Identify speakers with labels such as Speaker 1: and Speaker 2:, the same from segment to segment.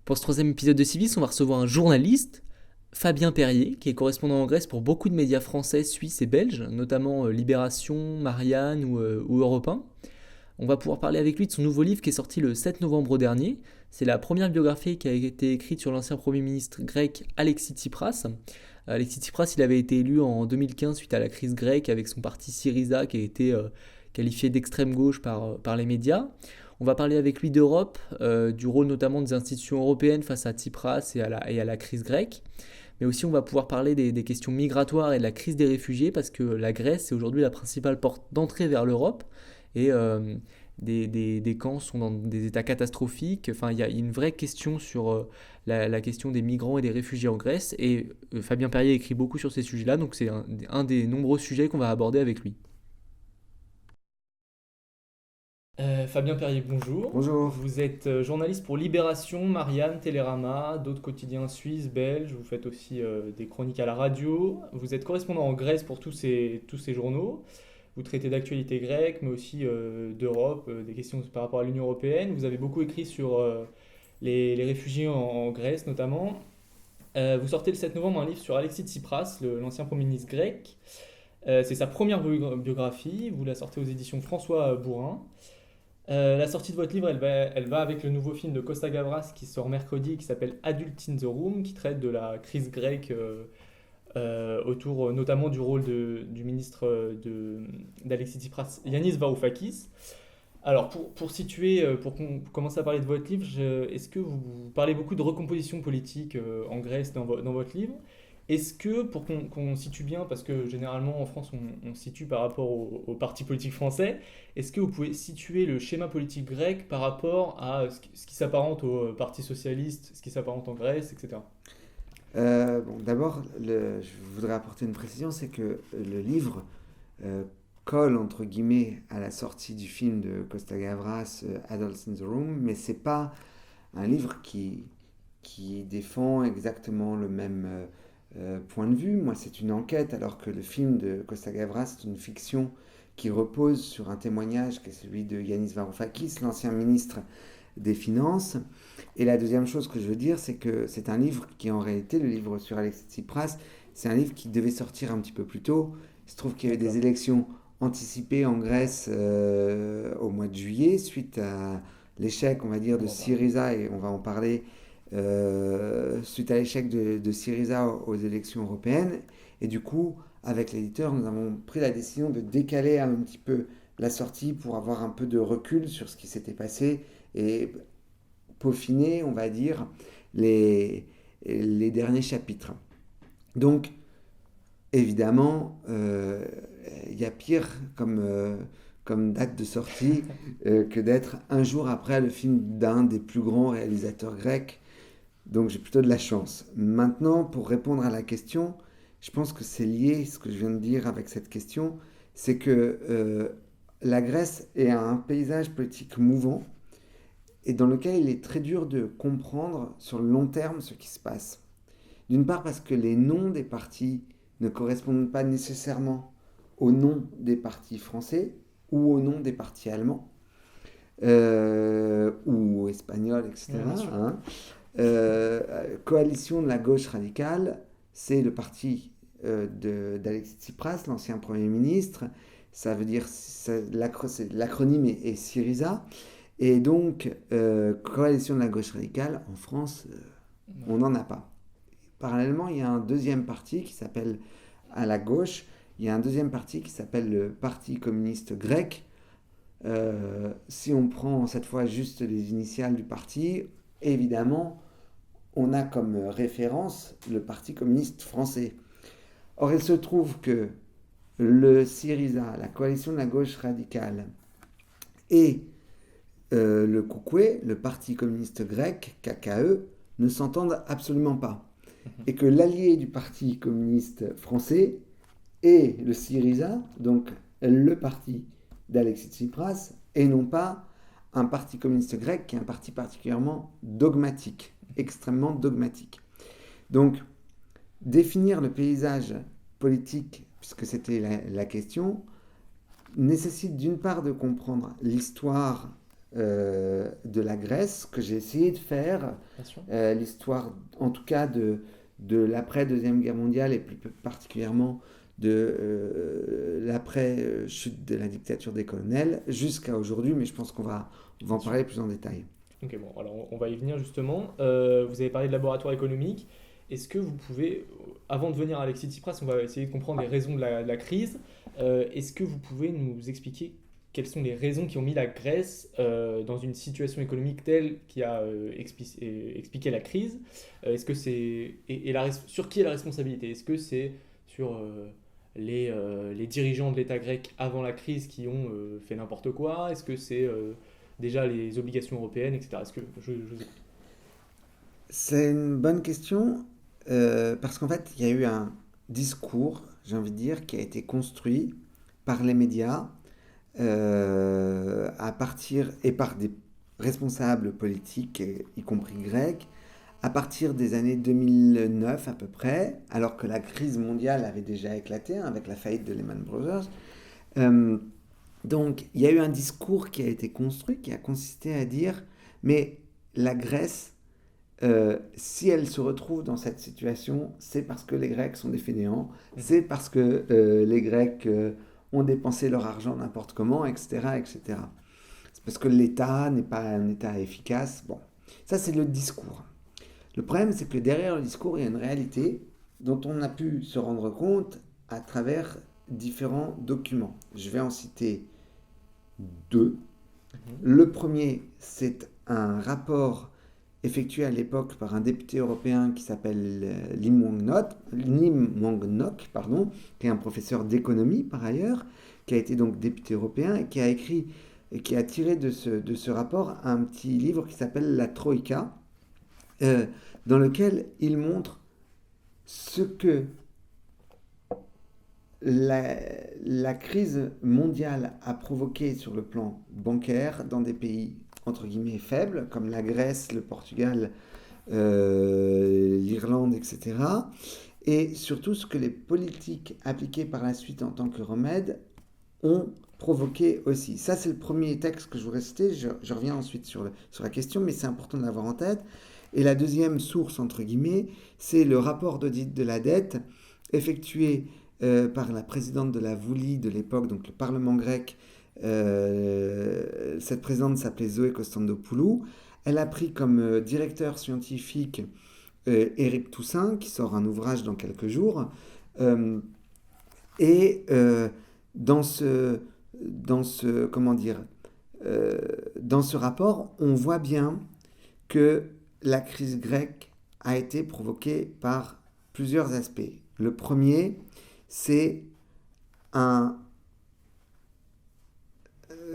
Speaker 1: Pour ce troisième épisode de Civis, on va recevoir un journaliste, Fabien Perrier, qui est correspondant en Grèce pour beaucoup de médias français, suisses et belges, notamment Libération, Marianne ou Europe 1. On va pouvoir parler avec lui de son nouveau livre qui est sorti le 7 novembre dernier. C'est la première biographie qui a été écrite sur l'ancien Premier ministre grec Alexis Tsipras. Alexis Tsipras, il avait été élu en 2015 suite à la crise grecque avec son parti Syriza qui a été qualifié d'extrême gauche par les médias. On va parler avec lui d'Europe, du rôle notamment des institutions européennes face à Tsipras et à la crise grecque. Mais aussi on va pouvoir parler des questions migratoires et de la crise des réfugiés parce que la Grèce est aujourd'hui la principale porte d'entrée vers l'Europe et des camps sont dans des états catastrophiques. Enfin, il y a une vraie question sur la question des migrants et des réfugiés en Grèce et Fabien Perrier écrit beaucoup sur ces sujets-là, donc c'est un des nombreux sujets qu'on va aborder avec lui. Fabien Perrier, bonjour.
Speaker 2: Bonjour.
Speaker 1: Vous êtes journaliste pour Libération, Marianne, Télérama, d'autres quotidiens suisses, belges. Vous faites aussi des chroniques à la radio. Vous êtes correspondant en Grèce pour tous ces journaux. Vous traitez d'actualité grecque, mais aussi d'Europe, des questions par rapport à l'Union européenne. Vous avez beaucoup écrit sur les réfugiés en Grèce notamment. Vous sortez le 7 novembre un livre sur Alexis Tsipras, l'ancien Premier ministre grec. C'est sa première biographie. Vous la sortez aux éditions François Bourin. La sortie de votre livre, elle va avec le nouveau film de Costa Gavras qui sort mercredi, qui s'appelle Adult in the Room, qui traite de la crise grecque autour notamment du rôle du ministre d'Alexis Tsipras, Yanis Varoufakis. Alors, pour situer, commencer à parler de votre livre, est-ce que vous parlez beaucoup de recomposition politique en Grèce dans votre livre? Est-ce que, pour qu'on situe bien, parce que généralement en France on situe par rapport aux partis politiques français, est-ce que vous pouvez situer le schéma politique grec par rapport à ce qui s'apparente au Parti socialiste, ce qui s'apparente en Grèce, etc.
Speaker 2: Bon, d'abord, je voudrais apporter une précision, c'est que le livre euh, colle entre guillemets à la sortie du film de Costa Gavras, Adults in the Room, mais c'est pas un livre qui défend exactement le même point de vue. Moi, c'est une enquête, alors que le film de Costa Gavras, c'est une fiction qui repose sur un témoignage qui est celui de Yanis Varoufakis, l'ancien ministre des Finances. Et la deuxième chose que je veux dire, c'est que c'est un livre qui, en réalité, le livre sur Alexis Tsipras, c'est un livre qui devait sortir un petit peu plus tôt. Il se trouve qu'il y avait des
Speaker 1: D'accord.
Speaker 2: élections anticipées en Grèce au mois de juillet, suite à l'échec, on va dire,
Speaker 1: On
Speaker 2: de
Speaker 1: va en parler.
Speaker 2: Syriza, et on va en parler, suite à l'échec de Syriza aux élections européennes. Et du coup, avec l'éditeur, nous avons pris la décision de décaler un petit peu la sortie pour avoir un peu de recul sur ce qui s'était passé et peaufiner, on va dire, les derniers chapitres. Donc, évidemment, il y a pire comme date de sortie que d'être un jour après le film d'un des plus grands réalisateurs grecs. Donc j'ai plutôt de la chance. Maintenant, pour répondre à la question, je pense que c'est lié, ce que je viens de dire avec cette question, c'est que la Grèce est un paysage politique mouvant et dans lequel il est très dur de comprendre sur le long terme ce qui se passe. D'une part parce que les noms des partis ne correspondent pas nécessairement aux noms des partis français ou aux noms des partis allemands ou espagnols,
Speaker 1: Oui,
Speaker 2: etc.
Speaker 1: bien sûr.
Speaker 2: Hein. Coalition de la gauche radicale, c'est le parti d'Alexis Tsipras, l'ancien Premier ministre. Ça veut dire, l'acronyme est Syriza. Et donc, coalition de la gauche radicale, en France, on
Speaker 1: Ouais.
Speaker 2: n'en a pas. Parallèlement, il y a un deuxième parti qui s'appelle, à la gauche, il y a un deuxième parti qui s'appelle le Parti communiste grec. Si on prend cette fois juste les initiales du parti, évidemment, on a comme référence le Parti communiste français. Or, il se trouve que le Syriza, la coalition de la gauche radicale, et le Koukoué, le Parti communiste grec, KKE, ne s'entendent absolument pas. Et que l'allié du Parti communiste français est le Syriza, donc le parti d'Alexis Tsipras, et non pas un parti communiste grec qui est un parti particulièrement dogmatique, extrêmement dogmatique. Donc, définir le paysage politique, puisque c'était la question, nécessite d'une part de comprendre l'histoire de la Grèce que j'ai essayé de faire,
Speaker 1: Bien sûr.
Speaker 2: l'histoire en tout cas de l'après-Deuxième Guerre mondiale et plus particulièrement de l'après-chute de la dictature des colonels jusqu'à aujourd'hui, mais je pense on va en
Speaker 1: Bien sûr.
Speaker 2: parler plus en détail.
Speaker 1: Ok, bon, alors on va y venir justement. Vous avez parlé de laboratoire économique. Est-ce que vous pouvez, avant de venir à Alexis Tsipras, on va essayer de comprendre les raisons de la crise. Est-ce que vous pouvez nous expliquer quelles sont les raisons qui ont mis la Grèce dans une situation économique telle qui a expliqué la crise? Est-ce que c'est sur qui est la responsabilité? Est-ce que c'est sur les dirigeants de l'État grec avant la crise qui ont fait n'importe quoi? Est-ce que c'est déjà les obligations européennes, etc. Est-ce que je vous écoute.
Speaker 2: C'est une bonne question parce qu'en fait, il y a eu un discours, j'ai envie de dire, qui a été construit par les médias à partir et par des responsables politiques, y compris grecs, à partir des années 2009 à peu près, alors que la crise mondiale avait déjà éclaté avec la faillite de Lehman Brothers. Euh, donc, il y a eu un discours qui a été construit qui a consisté à dire, mais la Grèce, si elle se retrouve dans cette situation, c'est parce que les Grecs sont des fainéants,
Speaker 1: Mhm.
Speaker 2: c'est parce que les Grecs ont dépensé leur argent n'importe comment, etc., etc. C'est parce que l'État n'est pas un État efficace. Bon, ça c'est le discours. Le problème, c'est que derrière le discours, il y a une réalité dont on a pu se rendre compte à travers différents documents. Je vais en citer deux.
Speaker 1: Mhm.
Speaker 2: Le premier, c'est un rapport effectué à l'époque par un député européen qui s'appelle Lim Wang-nok, pardon, qui est un professeur d'économie par ailleurs, qui a été donc député européen et qui a écrit et qui a tiré de ce rapport un petit livre qui s'appelle La Troïka, euh, dans lequel il montre ce que la, la crise mondiale a provoqué sur le plan bancaire dans des pays entre guillemets faibles comme la Grèce, le Portugal, l'Irlande, etc. Et surtout ce que les politiques appliquées par la suite en tant que remède ont provoqué aussi. Ça, c'est le premier texte que je voudrais citer. Je reviens ensuite sur la question, mais c'est important de l'avoir en tête. Et la deuxième source, entre guillemets, c'est le rapport d'audit de la dette effectué par la présidente de la Voulie de l'époque, donc le Parlement grec. Cette présidente s'appelait Zoé Konstantopoulou. Elle a pris comme directeur scientifique Éric Toussaint, qui sort un ouvrage dans quelques jours. Euh, et dans ce, comment dire, dans ce rapport, on voit bien que la crise grecque a été provoquée par plusieurs aspects. Le premier, c'est un,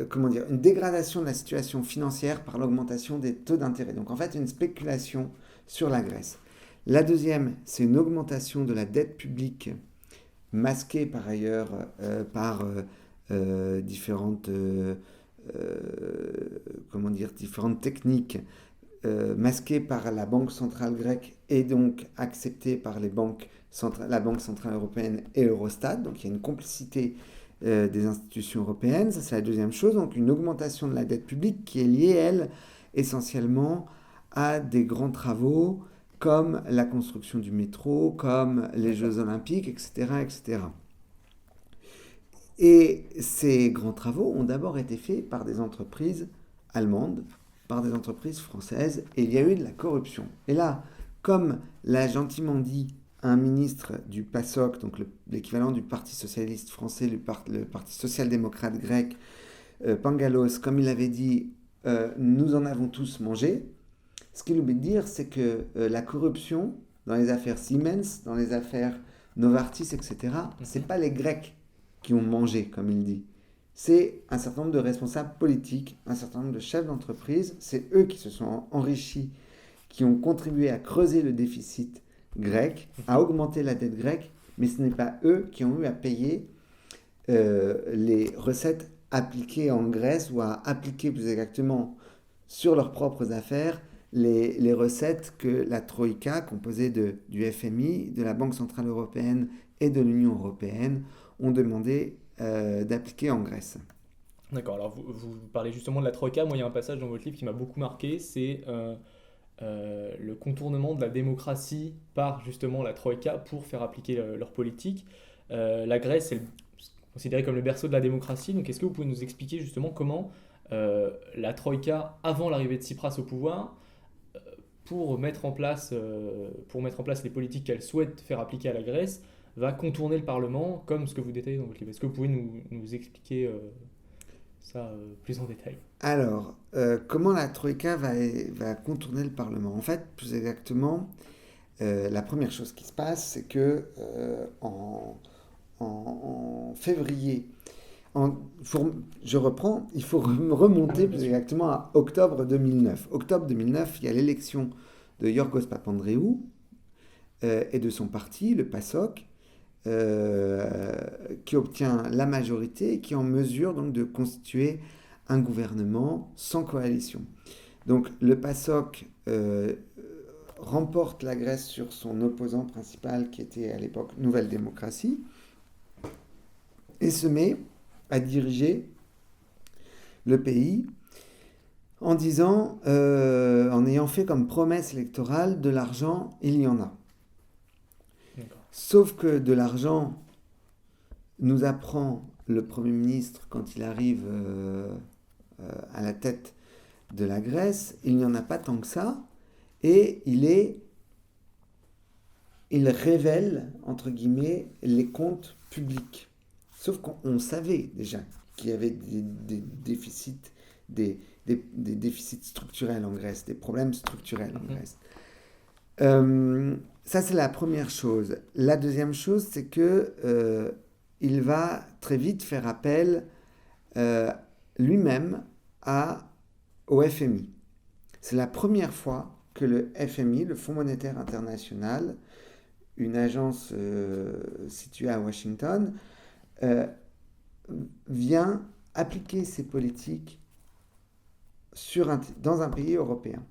Speaker 2: comment dire, une dégradation de la situation financière par l'augmentation des taux d'intérêt. Donc en fait, une spéculation sur la Grèce. La deuxième, c'est une augmentation de la dette publique masquée par ailleurs par différentes, comment dire, différentes techniques masquées par la Banque centrale grecque et donc acceptée par la Banque centrale européenne et Eurostat. Donc il y a une complicité des institutions européennes. Ça, c'est la deuxième chose. Donc une augmentation de la dette publique qui est liée, elle, essentiellement à des grands travaux comme la construction du métro, comme les
Speaker 1: D'accord.
Speaker 2: Jeux olympiques, etc., etc. Et ces grands travaux ont d'abord été faits par des entreprises allemandes, par des entreprises françaises, et il y a eu de la corruption. Et là, comme l'a gentiment dit un ministre du PASOK, donc l'équivalent du Parti socialiste français, le Parti social-démocrate grec, Pangalos, comme il avait dit, nous en avons tous mangé. Ce qu'il oublie de dire, c'est que la corruption dans les affaires Siemens, dans les affaires Novartis, etc., c'est
Speaker 1: Mhm.
Speaker 2: pas les Grecs qui ont mangé, comme il dit. C'est un certain nombre de responsables politiques, un certain nombre de chefs d'entreprise. C'est eux qui se sont enrichis, qui ont contribué à creuser le déficit grec, à
Speaker 1: Mhm.
Speaker 2: augmenter la dette grecque, mais ce n'est pas eux qui ont eu à payer les recettes appliquées en Grèce ou à appliquer plus exactement sur leurs propres affaires les recettes que la Troïka, composée du FMI, de la Banque Centrale Européenne et de l'Union Européenne, ont demandé d'appliquer en Grèce.
Speaker 1: D'accord, alors vous parlez justement de la Troïka. Moi, il y a un passage dans votre livre qui m'a beaucoup marqué, c'est le contournement de la démocratie par justement la Troïka pour faire appliquer leur politique. La Grèce est considérée comme le berceau de la démocratie, donc est-ce que vous pouvez nous expliquer justement comment la Troïka, avant l'arrivée de Tsipras au pouvoir, pour mettre en place les politiques qu'elle souhaite faire appliquer à la Grèce, va contourner le Parlement, comme ce que vous détaillez dans votre livre. Est-ce que vous pouvez nous expliquer ça plus en détail?
Speaker 2: Alors, comment la Troïka va contourner le Parlement? En fait, plus exactement, la première chose qui se passe, c'est que en février, je reprends, il faut remonter
Speaker 1: Oui, bien
Speaker 2: plus
Speaker 1: sûr.
Speaker 2: exactement à octobre 2009. Octobre 2009, il y a l'élection de Yorgos Papandréou et de son parti, le PASOK, euh, qui obtient la majorité et qui est en mesure donc de constituer un gouvernement sans coalition. Donc le PASOK remporte la Grèce sur son opposant principal qui était à l'époque Nouvelle Démocratie et se met à diriger le pays en disant, en ayant fait comme promesse électorale de l'argent, il y en a.
Speaker 1: D'accord.
Speaker 2: Sauf que de l'argent, nous apprend le Premier ministre quand il arrive à la tête de la Grèce, il n'y en a pas tant que ça, et il révèle, entre guillemets, les comptes publics. Sauf qu'on savait déjà qu'il y avait des déficits, des déficits structurels en Grèce, des problèmes structurels en
Speaker 1: Mhm.
Speaker 2: Grèce. Ça, c'est la première chose. La deuxième chose, c'est que il va très vite faire appel euh, lui-même au FMI. C'est la première fois que le FMI, le Fonds monétaire international, une agence située à Washington, euh, vient appliquer ses politiques dans un pays européen.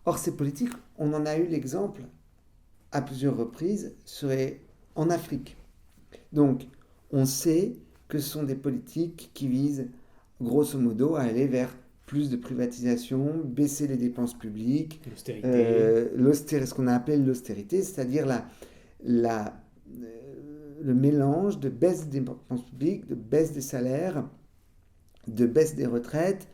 Speaker 2: Or, ces politiques, on en a eu l'exemple à plusieurs reprises, seraient en Afrique. Donc, on sait que ce sont des politiques qui visent, grosso modo, à aller vers plus de privatisation, baisser les dépenses publiques,
Speaker 1: L'austérité.
Speaker 2: ce qu'on appelle l'austérité, c'est-à-dire le mélange de baisse des dépenses publiques, de baisse des salaires, de baisse des retraites,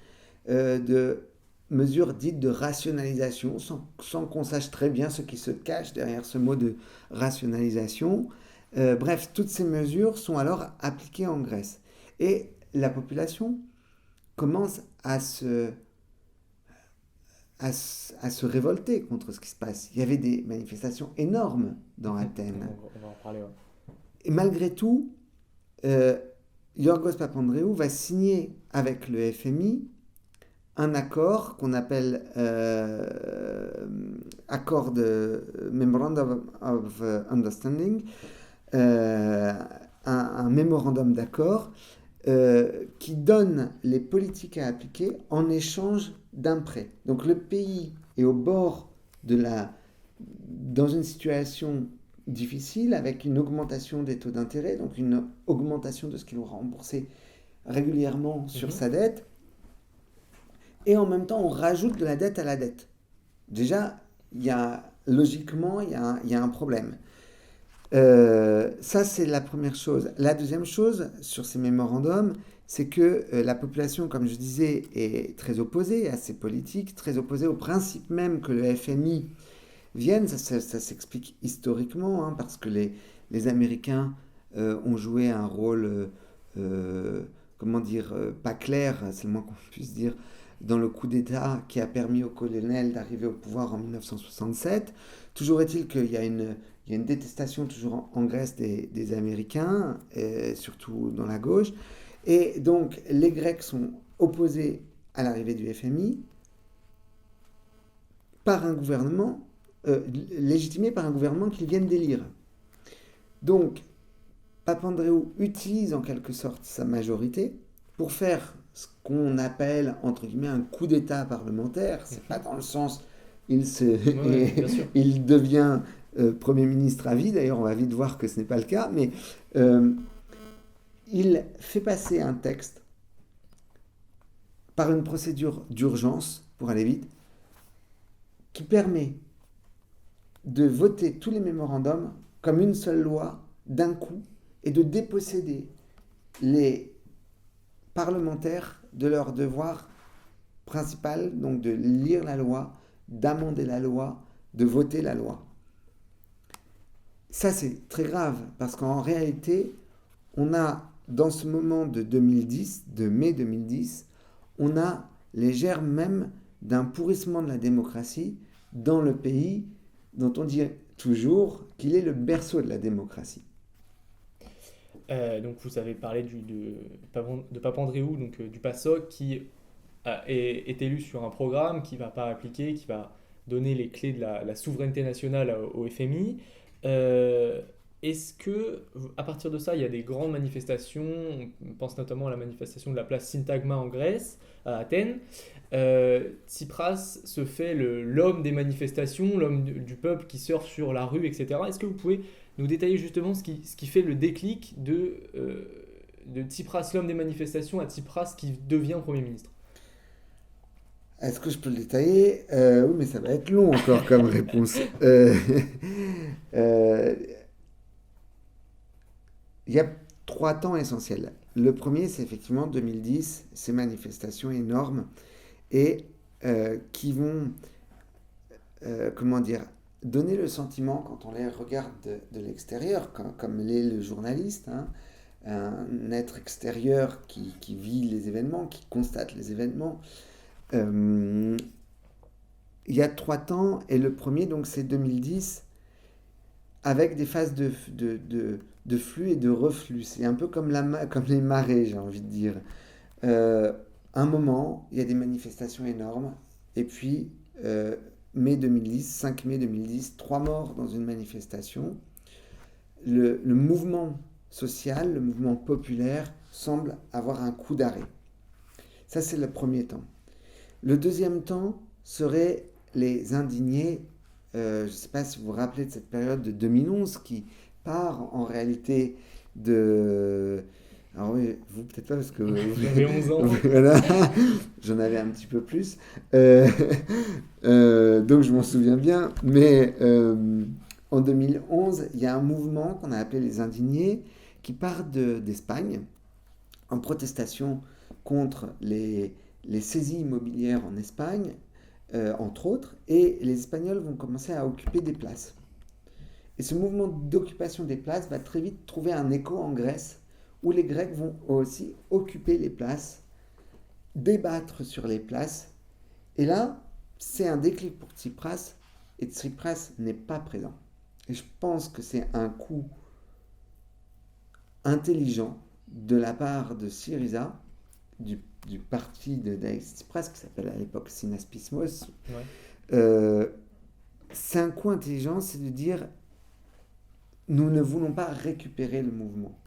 Speaker 2: de mesures dites de rationalisation, sans qu'on sache très bien ce qui se cache derrière ce mot de rationalisation. Bref, toutes ces mesures sont alors appliquées en Grèce. Et la population commence à se révolter contre ce qui se passe. Il y avait des manifestations énormes dans
Speaker 1: Mhm.
Speaker 2: Athènes.
Speaker 1: On va en parler. Ouais.
Speaker 2: Et malgré tout, euh, Yorgos Papandréou va signer avec le FMI un accord qu'on appelle accord de Memorandum of Understanding, euh, un mémorandum d'accord qui donne les politiques à appliquer en échange d'un prêt. Donc le pays est au bord dans une situation difficile avec une augmentation des taux d'intérêt, donc une augmentation de ce qu'il aura remboursé régulièrement sur
Speaker 1: Mhm.
Speaker 2: sa dette, et en même temps on rajoute de la dette à la dette. Déjà, logiquement, il y a un problème. Ça, c'est la première chose. La deuxième chose sur ces mémorandums, c'est que la population, comme je disais, est très opposée à ces politiques, très opposée au principe même que le FMI vienne. Ça s'explique historiquement, hein, parce que les Américains ont joué un rôle, comment dire, pas clair, c'est le moins qu'on puisse dire, dans le coup d'État qui a permis au colonel d'arriver au pouvoir en 1967. Toujours est-il il y a une détestation toujours en Grèce des Américains, surtout dans la gauche. Et donc les Grecs sont opposés à l'arrivée du FMI par un gouvernement, légitimé par un gouvernement qu'ils viennent d'élire. Donc Papandréou utilise en quelque sorte sa majorité pour faire ce qu'on appelle entre guillemets un coup d'État parlementaire. C'est pas
Speaker 1: Mhm.
Speaker 2: dans le sens il se
Speaker 1: Ouais, ouais, bien sûr.
Speaker 2: il devient Premier ministre à vie. D'ailleurs, on va vite voir que ce n'est pas le cas, mais euh, il fait passer un texte par une procédure d'urgence, pour aller vite, qui permet de voter tous les mémorandums comme une seule loi d'un coup et de déposséder les parlementaires de leur devoir principal, donc de lire la loi, d'amender la loi, de voter la loi. Ça, c'est très grave, parce qu'en réalité, on a, dans ce moment de 2010, de mai 2010, on a les germes même d'un pourrissement de la démocratie dans le pays dont on dit toujours qu'il est le berceau de la démocratie.
Speaker 1: Donc vous avez parlé de Papandréou, donc du PASOK, qui est élu sur un programme qui ne va pas appliquer, qui va donner les clés de la souveraineté nationale au FMI. Euh, Est-ce que, à partir de ça, il y a des grandes manifestations, on pense notamment à la manifestation de la place Syntagma en Grèce, à Athènes. Tsipras se fait l'homme des manifestations, l'homme du peuple qui surfe sur la rue, etc. Est-ce que vous pouvez nous détailler justement ce qui fait le déclic de Tsipras, l'homme des manifestations, à Tsipras qui devient Premier ministre?
Speaker 2: Est-ce que je peux le détailler? Oui, mais ça va être long encore comme réponse. Euh, Il y a trois temps essentiels. Le premier, c'est effectivement 2010, ces manifestations énormes et qui vont, comment dire, donner le sentiment, quand on les regarde de l'extérieur, comme l'est le journaliste, hein, un être extérieur qui vit les événements, qui constate les événements. Euh, il y a trois temps, et le premier, donc, c'est 2010, avec des phases de flux et de reflux. C'est un peu comme les marées, j'ai envie de dire. Euh, un moment, il y a des manifestations énormes, et puis, mai 2010, 5 mai 2010, trois morts dans une manifestation. Le mouvement social, le mouvement populaire, semble avoir un coup d'arrêt. Ça, c'est le premier temps. Le deuxième temps serait les indignés. Je ne sais pas si vous vous rappelez de cette période de 2011 qui part en réalité de... Alors oui, vous peut-être pas parce que...
Speaker 1: J'avais 11 ans.
Speaker 2: Voilà, j'en avais un petit peu plus. Donc je m'en souviens bien. Mais en 2011, il y a un mouvement qu'on a appelé les indignés qui part d'Espagne en protestation contre les saisies immobilières en Espagne, entre autres, et les Espagnols vont commencer à occuper des places. Et ce mouvement d'occupation des places va très vite trouver un écho en Grèce, où les Grecs vont aussi occuper les places, débattre sur les places. Et là, c'est un déclic pour Tsipras, et Tsipras n'est pas présent. Et je pense que c'est un coup intelligent de la part de Syriza, du parti de d'Alexis Tsipras, qui s'appelle à l'époque Synaspismos.
Speaker 1: Ouais.
Speaker 2: Euh, c'est un coup intelligent, c'est de dire nous ne voulons pas récupérer le mouvement.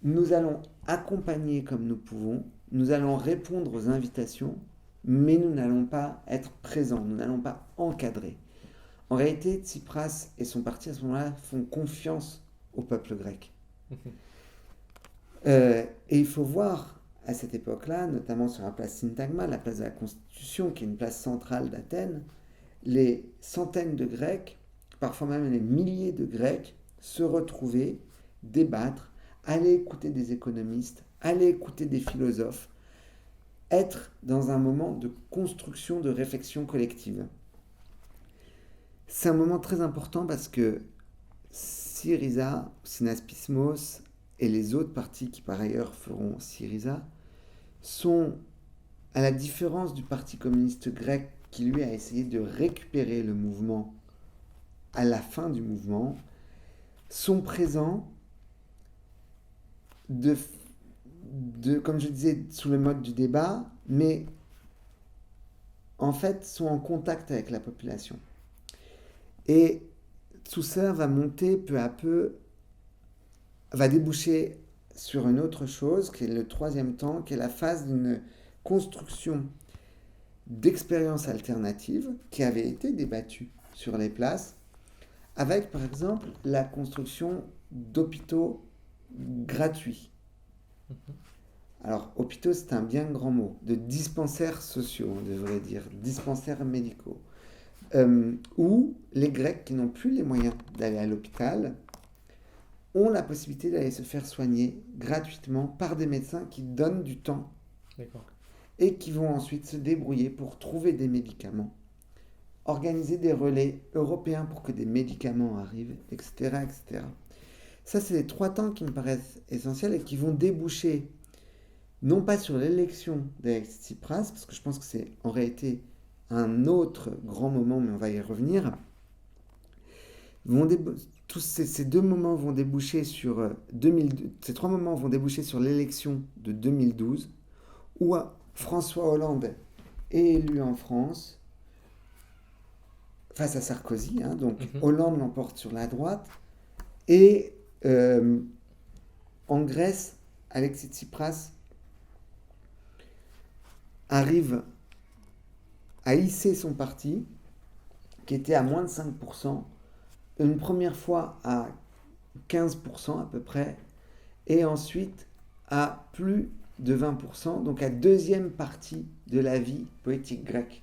Speaker 2: Nous allons accompagner comme nous pouvons, nous allons répondre aux invitations, mais nous n'allons pas être présents, nous n'allons pas encadrer. En réalité, Tsipras et son parti à ce moment-là font confiance au peuple grec. Et il faut voir à cette époque-là, notamment sur la place Syntagma, la place de la Constitution, qui est une place centrale d'Athènes, les centaines de Grecs, parfois même les milliers de Grecs, se retrouver, débattre, aller écouter des économistes, aller écouter des philosophes, être dans un moment de construction, de réflexion collective. C'est un moment très important parce que Syriza, Synaspismos et les autres partis qui par ailleurs feront Syriza sont, à la différence du Parti communiste grec qui lui a essayé de récupérer le mouvement à la fin du mouvement, sont présents comme je disais, sous le mode du débat, mais en fait sont en contact avec la population. Et tout ça va monter peu à peu, va déboucher sur une autre chose, qui est le troisième temps, qui est la phase d'une construction d'expériences alternatives qui avait été débattue sur les places, avec par exemple la construction d'hôpitaux gratuits. Alors, hôpitaux, c'est un bien grand mot, de dispensaires sociaux, on devrait dire, dispensaires médicaux, où les Grecs qui n'ont plus les moyens d'aller à l'hôpital ont la possibilité d'aller se faire soigner gratuitement par des médecins qui donnent du temps
Speaker 1: D'accord.
Speaker 2: et qui vont ensuite se débrouiller pour trouver des médicaments, organiser des relais européens pour que des médicaments arrivent, etc., etc. Ça, c'est les trois temps qui me paraissent essentiels et qui vont déboucher non pas sur l'élection d'Alexis Tsipras, parce que je pense que c'est en réalité un autre grand moment, mais on va y revenir. Tous ces deux moments vont déboucher sur 2000, ces trois moments vont déboucher sur l'élection de 2012, où François Hollande est élu en France face à Sarkozy. Donc Hollande l'emporte sur la droite. Et en Grèce, Alexis Tsipras arrive à hisser son parti, qui était à moins de 5%, une première fois à 15% à peu près, et ensuite à plus de 20%, donc à deuxième partie de la vie politique grecque.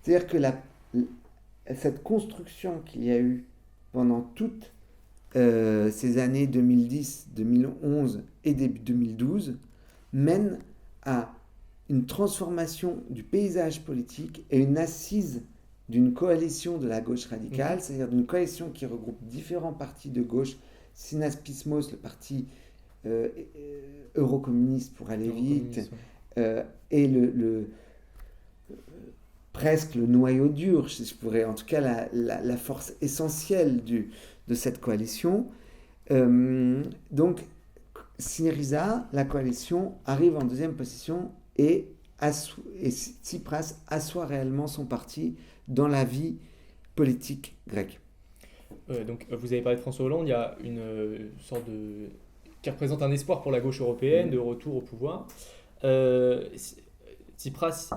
Speaker 2: C'est-à-dire que cette construction qu'il y a eu pendant toutes ces années 2010, 2011 et début 2012 mène à une transformation du paysage politique et une assise d'une coalition de la gauche radicale, c'est-à-dire d'une coalition qui regroupe différents partis de gauche, Synaspismos, le parti eurocommuniste pour aller vite, et presque le noyau dur, je pourrais, en tout cas la force essentielle de cette coalition. Donc Syriza, la coalition, arrive en deuxième position et Tsipras assoit réellement son parti dans la vie politique grecque.
Speaker 1: Donc, vous avez parlé de François Hollande, il y a une sorte de... qui représente un espoir pour la gauche européenne de retour au pouvoir. Tsipras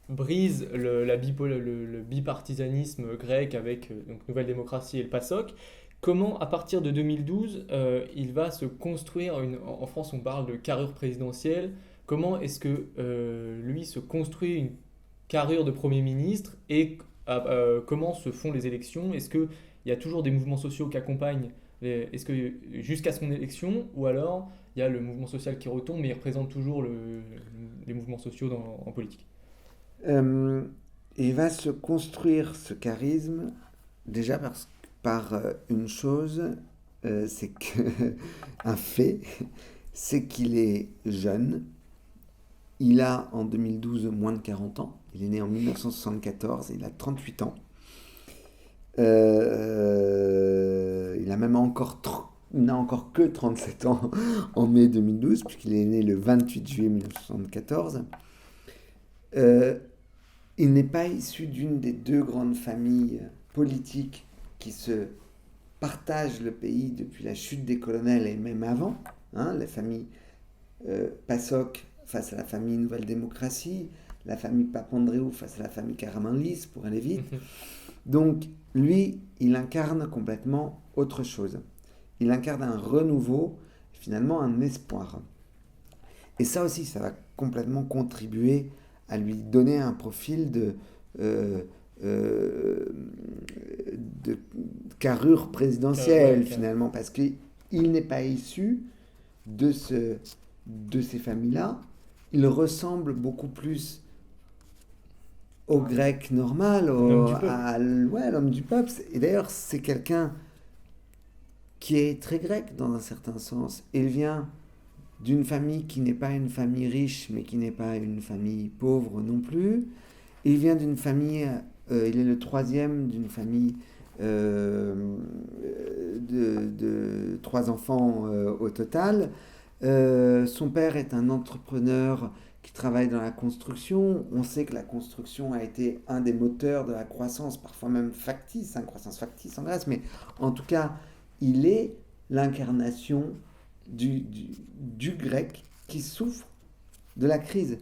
Speaker 1: brise le bipartisanisme grec avec donc, Nouvelle Démocratie et le PASOK. Comment, à partir de 2012, il va se construire en France, on parle de carrure présidentielle. Comment est-ce que lui se construit une carrure de Premier ministre et comment se font les élections? Est-ce qu'il y a toujours des mouvements sociaux qui accompagnent est-ce que jusqu'à son élection ou alors il y a le mouvement social qui retombe mais il représente toujours les mouvements sociaux en politique?
Speaker 2: Il va se construire ce charisme déjà par une chose, c'est que un fait, c'est qu'il est jeune. Il a en 2012 moins de 40 ans. Il est né en 1974, il a 38 ans. Il n'a encore que 37 ans en mai 2012, puisqu'il est né le 28 juillet 1974. Il n'est pas issu d'une des deux grandes familles politiques qui se partagent le pays depuis la chute des colonels et même avant. La famille PASOK face à la famille Nouvelle Démocratie, la famille Papandréou face à la famille Karamanlis, pour aller vite. Donc, lui, il incarne complètement autre chose. Il incarne un renouveau, finalement un espoir. Et ça aussi, ça va complètement contribuer à lui donner un profil de carrure présidentielle, finalement, parce qu'il n'est pas issu de ces familles-là. Il ressemble beaucoup plus au grec normal, à l'homme du peuple. Et d'ailleurs, c'est quelqu'un qui est très grec dans un certain sens. Il vient d'une famille qui n'est pas une famille riche, mais qui n'est pas une famille pauvre non plus. Il vient d'une famille, il est le troisième d'une famille de 3 enfants au total. Son père est un entrepreneur qui travaille dans la construction. On sait que la construction a été un des moteurs de la croissance, parfois même factice, croissance factice en Grèce, mais en tout cas, il est l'incarnation du grec qui souffre de la crise.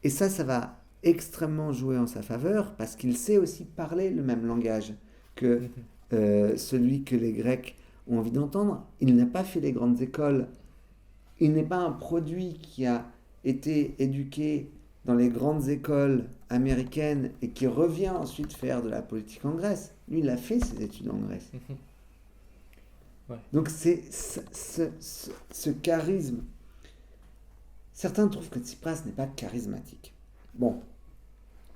Speaker 2: Et ça va extrêmement jouer en sa faveur parce qu'il sait aussi parler le même langage que celui que les Grecs ont envie d'entendre. Il n'a pas fait les grandes écoles. Il n'est pas un produit qui a été éduqué dans les grandes écoles américaines et qui revient ensuite faire de la politique en Grèce. Lui, il a fait ses études en Grèce.
Speaker 1: Ouais.
Speaker 2: Donc c'est ce charisme. Certains trouvent que Tsipras n'est pas charismatique. Bon,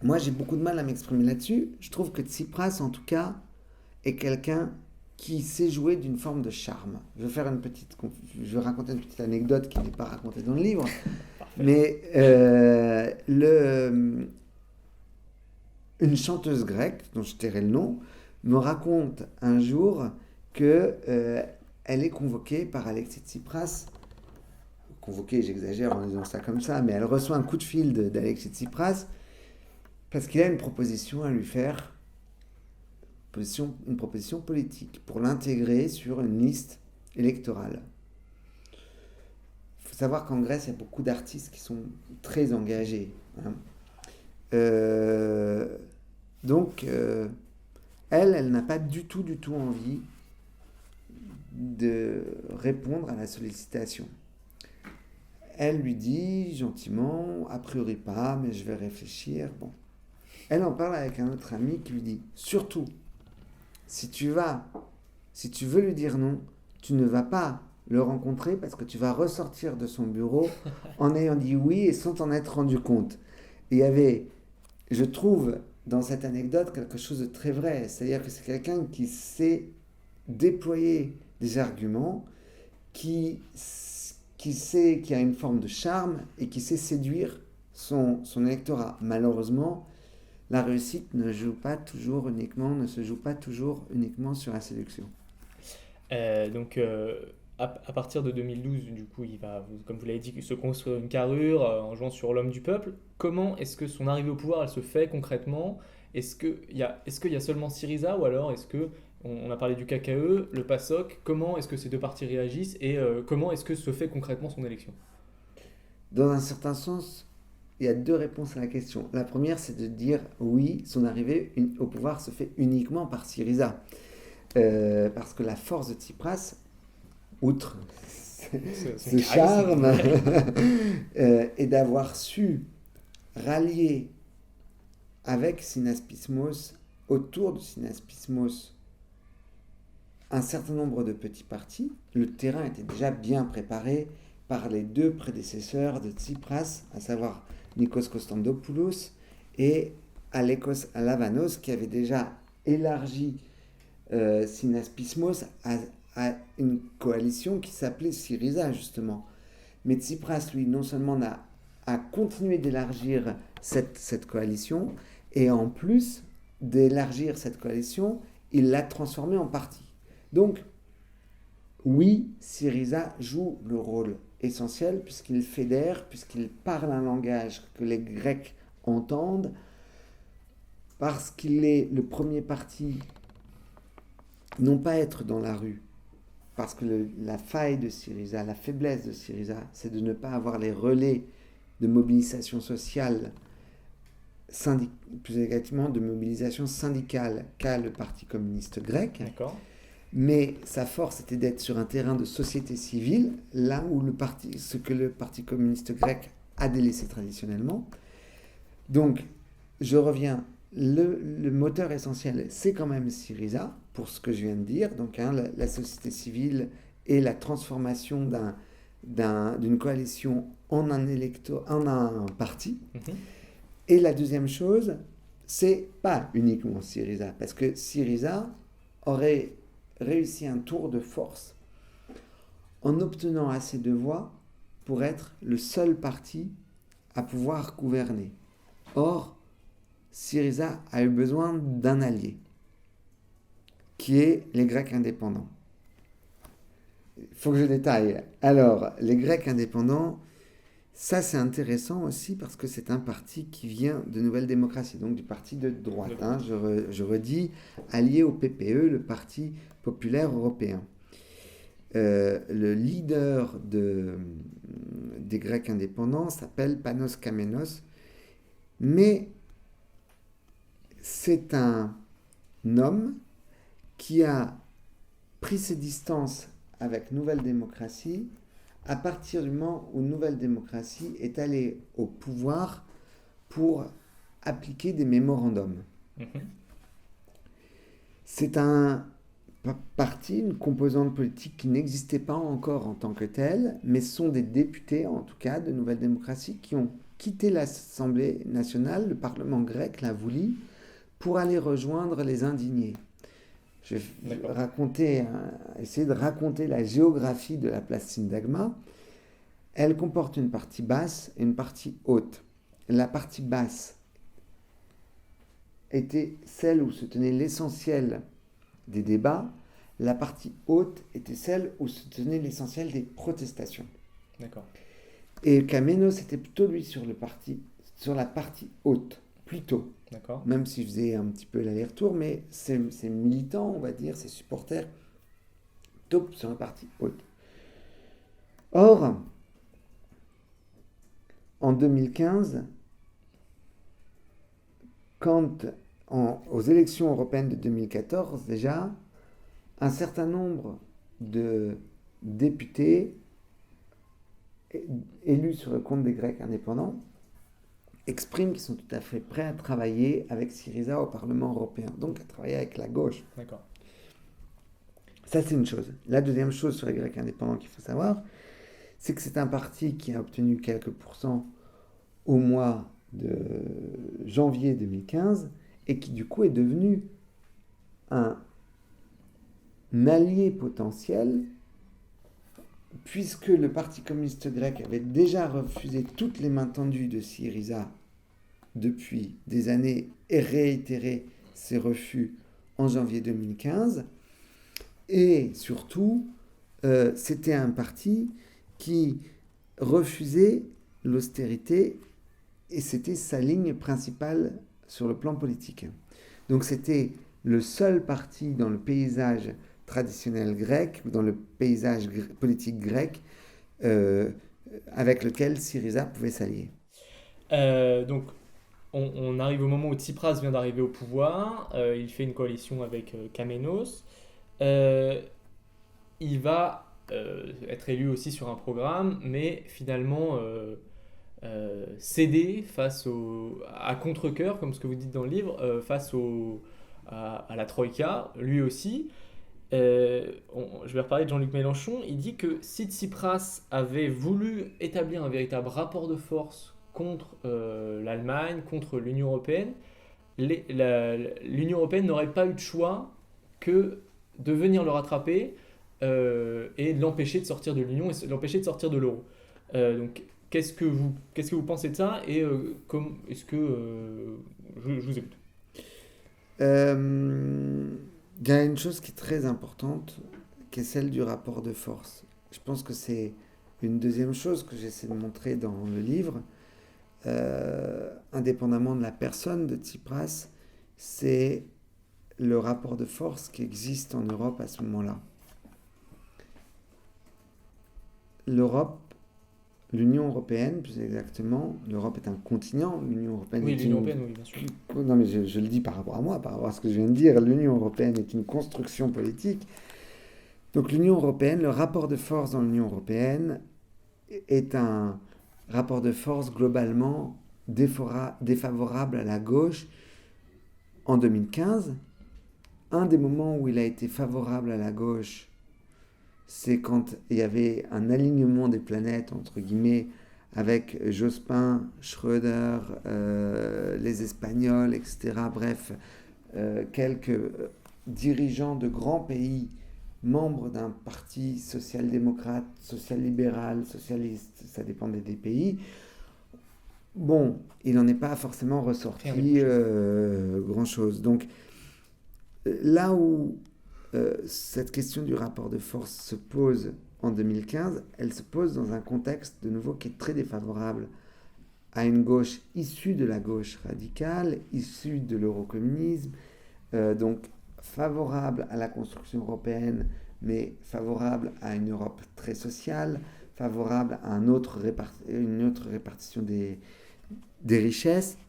Speaker 2: moi j'ai beaucoup de mal à m'exprimer là-dessus. Je trouve que Tsipras, en tout cas, est quelqu'un qui sait jouer d'une forme de charme. Je vais raconter une petite anecdote qui n'est pas racontée dans le livre.
Speaker 1: Parfait.
Speaker 2: Mais une chanteuse grecque, dont je tairai le nom, me raconte un jour que elle est convoquée par Alexis Tsipras. Convoquée, j'exagère en disant ça comme ça, mais elle reçoit un coup de fil d'Alexis Tsipras parce qu'il a une proposition à lui faire, une proposition politique pour l'intégrer sur une liste électorale. Il faut savoir qu'en Grèce, il y a beaucoup d'artistes qui sont très engagés. Hein. Donc, elle n'a pas du tout envie de répondre à la sollicitation. Elle lui dit gentiment, a priori pas, mais je vais réfléchir. Bon. Elle en parle avec un autre ami qui lui dit, surtout, si tu veux lui dire non, tu ne vas pas le rencontrer parce que tu vas ressortir de son bureau en ayant dit oui et sans t'en être rendu compte. Et il y avait, je trouve, dans cette anecdote, quelque chose de très vrai. C'est-à-dire que c'est quelqu'un qui sait déployer des arguments, qui a une forme de charme et qui sait séduire son électorat. Malheureusement, la réussite ne se joue pas toujours uniquement sur la séduction.
Speaker 1: Donc, à partir de 2012, du coup, il va, comme vous l'avez dit, se construire une carrure en jouant sur l'homme du peuple. Comment est-ce que son arrivée au pouvoir, elle se fait concrètement? Est-ce qu'il y a seulement Syriza ou alors est-ce que on a parlé du KKE, le PASOK, comment est-ce que ces deux partis réagissent et comment est-ce que se fait concrètement son élection?
Speaker 2: Dans un certain sens, il y a deux réponses à la question. La première, c'est de dire oui, son arrivée au pouvoir se fait uniquement par Syriza. Parce que la force de Tsipras, outre ce charme, est d'avoir su rallier avec Synaspismos, autour de Synaspismos, un certain nombre de petits partis. Le terrain était déjà bien préparé par les deux prédécesseurs de Tsipras, à savoir Nikos Kostandopoulos et Alekos Alavanos, qui avaient déjà élargi Synaspismos à une coalition qui s'appelait Syriza, justement. Mais Tsipras, lui, non seulement a continué d'élargir cette coalition, et en plus d'élargir cette coalition, il l'a transformée en parti. Donc, oui, Syriza joue le rôle essentiel puisqu'il fédère, puisqu'il parle un langage que les Grecs entendent, parce qu'il est le premier parti, non pas être dans la rue, parce que la faille de Syriza, la faiblesse de Syriza, c'est de ne pas avoir les relais de mobilisation sociale, plus exactement de mobilisation syndicale qu'a le Parti communiste grec.
Speaker 1: D'accord.
Speaker 2: Mais sa force était d'être sur un terrain de société civile, là où ce que le Parti communiste grec a délaissé traditionnellement. Donc, je reviens, le moteur essentiel, c'est quand même Syriza, pour ce que je viens de dire, donc la société civile et la transformation d'une coalition en un parti.
Speaker 1: Mhm.
Speaker 2: Et la deuxième chose, c'est pas uniquement Syriza, parce que Syriza aurait réussi un tour de force en obtenant assez de voix pour être le seul parti à pouvoir gouverner. Or, Syriza a eu besoin d'un allié, qui est les Grecs indépendants. Il faut que je détaille. Alors, les Grecs indépendants, ça c'est intéressant aussi parce que c'est un parti qui vient de Nouvelle Démocratie, donc du parti de droite. Hein, je redis, allié au PPE, le Parti populaire européen. Le leader des Grecs indépendants s'appelle Panos Kamenos, mais c'est un homme qui a pris ses distances avec Nouvelle Démocratie à partir du moment où Nouvelle Démocratie est allée au pouvoir pour appliquer des mémorandums.
Speaker 1: Mhm.
Speaker 2: C'est un parti, une composante politique qui n'existait pas encore en tant que telle, mais ce sont des députés, en tout cas, de Nouvelle Démocratie qui ont quitté l'Assemblée nationale, le Parlement grec l'a voulu, pour aller rejoindre les indignés. Je vais
Speaker 1: D'accord.
Speaker 2: essayer de raconter la géographie de la place Syntagma. Elle comporte une partie basse et une partie haute. La partie basse était celle où se tenait l'essentiel des débats. La partie haute était celle où se tenait l'essentiel des protestations.
Speaker 1: D'accord.
Speaker 2: Et Kamenios était plutôt lui sur la partie haute, plutôt.
Speaker 1: D'accord.
Speaker 2: Même s'il faisait un petit peu l'aller-retour, mais ses militants, on va dire, ses supporters, plutôt sur la partie haute. Or, en 2015, aux élections européennes de 2014, déjà, un certain nombre de députés élus sur le compte des Grecs indépendants expriment qu'ils sont tout à fait prêts à travailler avec Syriza au Parlement européen, donc à travailler avec la gauche.
Speaker 1: D'accord.
Speaker 2: Ça, c'est une chose. La deuxième chose sur les Grecs indépendants qu'il faut savoir, c'est que c'est un parti qui a obtenu quelques pourcents au mois de janvier 2015 et qui du coup est devenu un allié potentiel puisque le Parti communiste grec avait déjà refusé toutes les mains tendues de Syriza depuis des années et réitéré ses refus en janvier 2015. Et surtout, c'était un parti qui refusait l'austérité et c'était sa ligne principale sur le plan politique. Donc c'était le seul parti dans le paysage traditionnel grec, dans le paysage politique grec, avec lequel Syriza pouvait s'allier.
Speaker 1: Donc, on arrive au moment où Tsipras vient d'arriver au pouvoir. Il fait une coalition avec Kamenios. Euh, il va être élu aussi sur un programme, mais finalement céder à contre-cœur, comme ce que vous dites dans le livre, à la Troïka, lui aussi. Je vais reparler de Jean-Luc Mélenchon. Il dit que si Tsipras avait voulu établir un véritable rapport de force contre l'Allemagne, contre l'Union européenne, l'Union européenne n'aurait pas eu de choix que de venir le rattraper et de l'empêcher de sortir de l'Union et de l'empêcher de sortir de l'euro. Donc, qu'est-ce que vous pensez de ça et est-ce que je vous écoute.
Speaker 2: Il y a une chose qui est très importante, qui est celle du rapport de force. Je pense que c'est une deuxième chose que j'essaie de montrer dans le livre. Indépendamment de la personne de Tsipras, c'est le rapport de force qui existe en Europe à ce moment-là. L'Union européenne, plus exactement, l'Europe est un continent, l'Union européenne
Speaker 1: Oui,
Speaker 2: est
Speaker 1: l'Union
Speaker 2: une...
Speaker 1: européenne, oui, bien sûr.
Speaker 2: Non, mais je le dis par rapport à moi, par rapport à ce que je viens de dire, l'Union européenne est une construction politique. Donc l'Union européenne, le rapport de force dans l'Union européenne est un rapport de force globalement défavorable à la gauche. En 2015, un des moments où il a été favorable à la gauche, c'est quand il y avait un alignement des planètes, entre guillemets, avec Jospin, Schröder, les Espagnols, etc. Bref, quelques dirigeants de grands pays, membres d'un parti social-démocrate, social-libéral, socialiste, ça dépendait des pays. Bon, il n'en est pas forcément ressorti grand-chose. Donc, là où cette question du rapport de force se pose en 2015, elle se pose dans un contexte de nouveau qui est très défavorable à une gauche issue de la gauche radicale, issue de l'eurocommunisme, donc favorable à la construction européenne, mais favorable à une Europe très sociale, favorable à une autre répartition des richesses.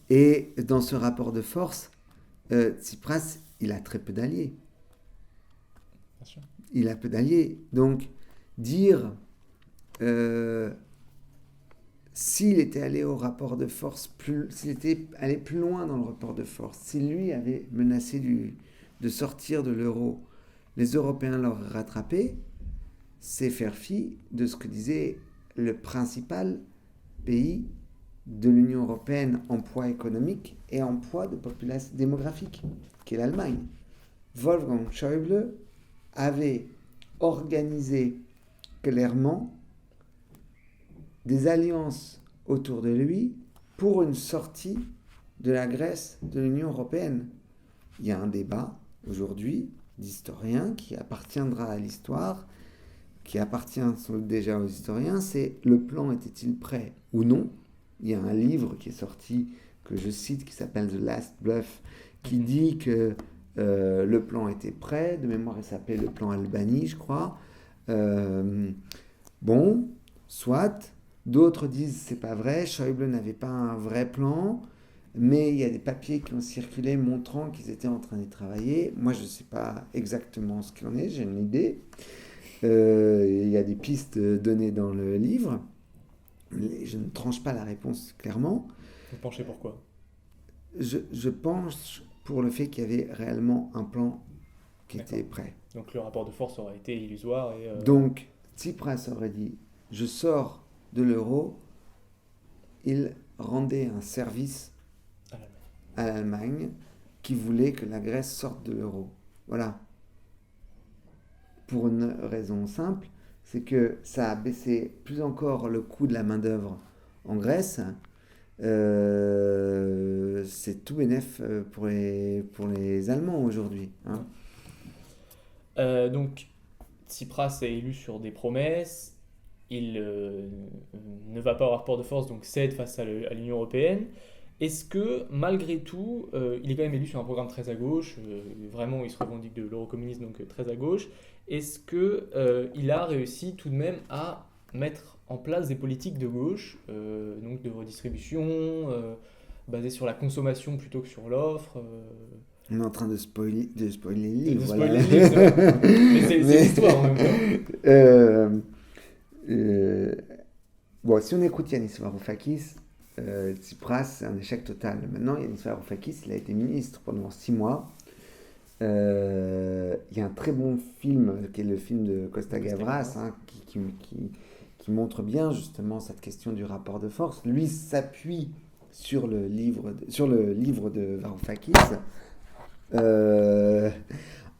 Speaker 2: Et dans ce rapport de force, Tsipras, il a très peu d'alliés.
Speaker 1: Bien sûr.
Speaker 2: Il a peu d'alliés. Donc, dire euh, s'il était allé au rapport de force, s'il était allé plus loin dans le rapport de force, si lui avait menacé de sortir de l'euro, les Européens l'auraient rattrapé, c'est faire fi de ce que disait le principal pays de l'Union européenne en poids économique et en poids de population démographique, qui est l'Allemagne. Wolfgang Schäuble avait organisé clairement des alliances autour de lui pour une sortie de la Grèce de l'Union européenne. Il y a un débat aujourd'hui d'historiens qui appartiendra à l'histoire, qui appartient déjà aux historiens, c'est le plan était-il prêt ou non. Il y a un livre qui est sorti, que je cite, qui s'appelle The Last Bluff, qui dit que le plan était prêt. De mémoire, il s'appelait le plan Albanie, je crois. Bon, soit. D'autres disent c'est pas vrai, Schäuble n'avait pas un vrai plan, mais il y a des papiers qui ont circulé montrant qu'ils étaient en train d'y travailler. Moi, je ne sais pas exactement ce qu'il en est, j'ai une idée. Il y a des pistes données dans le livre. Je ne tranche pas la réponse clairement.
Speaker 1: Vous penchez pour quoi?
Speaker 2: Je pense pour le fait qu'il y avait réellement un plan qui
Speaker 1: D'accord.
Speaker 2: était prêt.
Speaker 1: Donc le rapport de force aurait été illusoire et
Speaker 2: Donc, Tsipras aurait dit je sors de l'euro, il rendait un service
Speaker 1: à la main.
Speaker 2: à l'Allemagne qui voulait que la Grèce sorte de l'euro. Voilà. Pour une raison simple, c'est que ça a baissé plus encore le coût de la main-d'œuvre en Grèce. C'est tout bénef pour les Allemands aujourd'hui. Hein.
Speaker 1: Donc Tsipras est élu sur des promesses. Il ne va pas au rapport de force, donc cède face à l'Union européenne. Est-ce que, malgré tout, il est quand même élu sur un programme très à gauche, vraiment il se revendique de l'eurocommunisme, donc très à gauche. Est-ce qu'il a réussi tout de même à mettre en place des politiques de gauche, donc de redistribution, basées sur la consommation plutôt que sur l'offre
Speaker 2: On est en train de spoiler le livre.
Speaker 1: de
Speaker 2: Voilà.
Speaker 1: spoiler le livre, c'est vrai. Mais c'est l'histoire en même temps.
Speaker 2: Euh, euh, bon, si on écoute Yanis Varoufakis, Tsipras, c'est un échec total. Maintenant, Yanis Varoufakis, il a été ministre pendant 6 mois. Il y a un très bon film, qui est le film de Costa Gavras, hein, qui montre bien justement cette question du rapport de force. Lui s'appuie sur le livre de Varoufakis.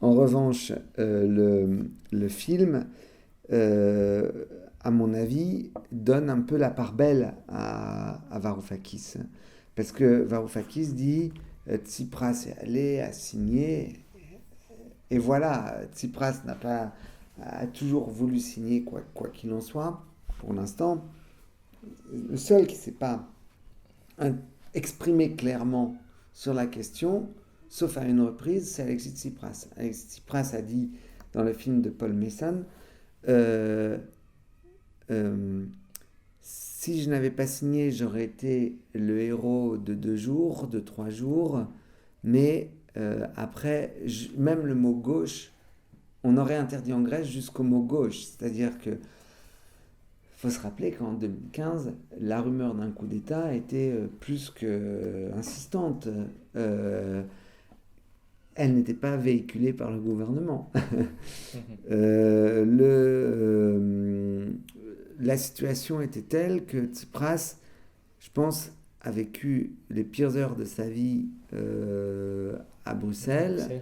Speaker 2: En revanche, le film, à mon avis, donne un peu la part belle à Varoufakis. Parce que Varoufakis dit Tsipras est allé, a signé, et voilà, Tsipras a toujours voulu signer quoi qu'il en soit, pour l'instant. Le seul qui ne s'est pas exprimé clairement sur la question, sauf à une reprise, c'est Alexis Tsipras. Alexis Tsipras a dit dans le film de Paul Mason si je n'avais pas signé, j'aurais été le héros de 2 jours, de 3 jours, mais après, même le mot gauche, on aurait interdit en Grèce jusqu'au mot gauche. C'est-à-dire que faut se rappeler qu'en 2015, la rumeur d'un coup d'État était plus qu'insistante. Elle n'était pas véhiculée par le gouvernement. La situation était telle que Tsipras, je pense, a vécu les pires heures de sa vie à Bruxelles.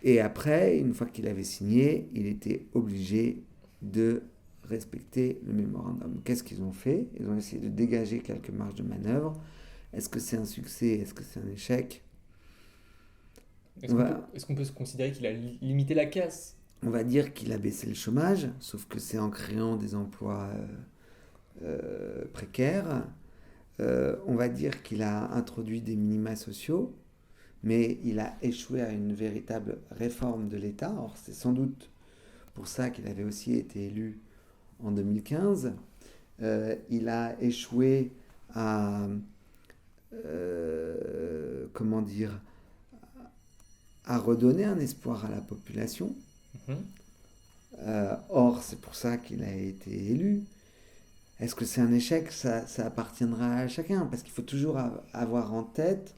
Speaker 2: Et après, une fois qu'il avait signé, il était obligé de respecter le mémorandum. Qu'est-ce qu'ils ont fait? Ils ont essayé de dégager quelques marges de manœuvre. Est-ce que c'est un succès? Est-ce que c'est un échec?
Speaker 1: Est-ce qu'on peut se considérer qu'il a limité la casse?
Speaker 2: On va dire qu'il a baissé le chômage, sauf que c'est en créant des emplois précaires. On va dire qu'il a introduit des minima sociaux, mais il a échoué à une véritable réforme de l'État. Or, c'est sans doute pour ça qu'il avait aussi été élu en 2015. Il a échoué à à redonner un espoir à la population. Or, c'est pour ça qu'il a été élu. Est-ce que c'est un échec? Ça appartiendra à chacun, parce qu'il faut toujours avoir en tête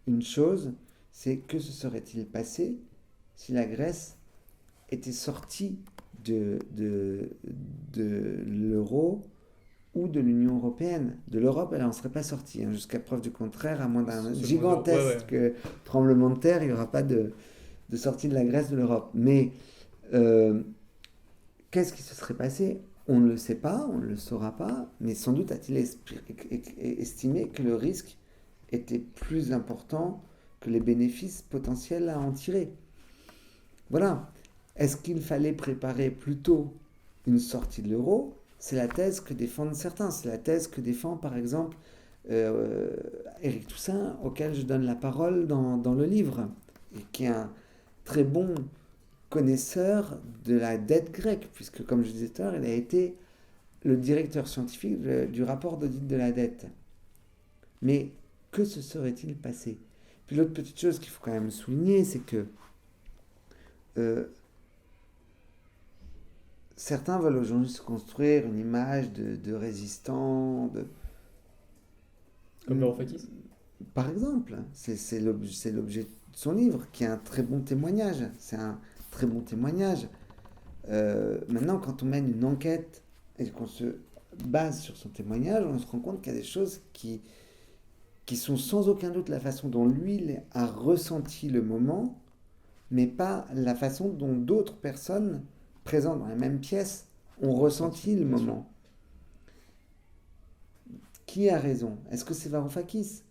Speaker 2: une chose, c'est que se serait-il passé si la Grèce était sortie de l'euro ou de l'Union européenne. De l'Europe, elle n'en serait pas sortie, hein, jusqu'à preuve du contraire, à moins d'un
Speaker 1: Selon le... Ouais, ouais.
Speaker 2: gigantesque tremblement de terre, il n'y aura pas de sortie de la Grèce de l'Europe. Mais euh, qu'est-ce qui se serait passé? On ne le sait pas, on ne le saura pas, mais sans doute a-t-il estimé que le risque était plus important que les bénéfices potentiels à en tirer. Voilà. Est-ce qu'il fallait préparer plutôt une sortie de l'euro? C'est la thèse que défendent certains. C'est la thèse que défend par exemple euh, Éric Toussaint, auquel je donne la parole dans le livre, et qui est un très bon connaisseur de la dette grecque, puisque comme je disais tout à l'heure, il a été le directeur scientifique du rapport d'audit de la dette. Mais que se serait-il passé? Puis l'autre petite chose qu'il faut quand même souligner, c'est que euh, certains veulent aujourd'hui se construire une image de résistant,
Speaker 1: Comme Varoufakis.
Speaker 2: par exemple. C'est l'objet de son livre, qui est un très bon témoignage. C'est un très bon témoignage. Maintenant, quand on mène une enquête et qu'on se base sur son témoignage, on se rend compte qu'il y a des choses qui sont sans aucun doute la façon dont lui a ressenti le moment, mais pas la façon dont d'autres personnes présentes dans la même pièce ont ressenti le
Speaker 1: Bien sûr.
Speaker 2: moment. Qui a raison? Est-ce que c'est Varoufakis?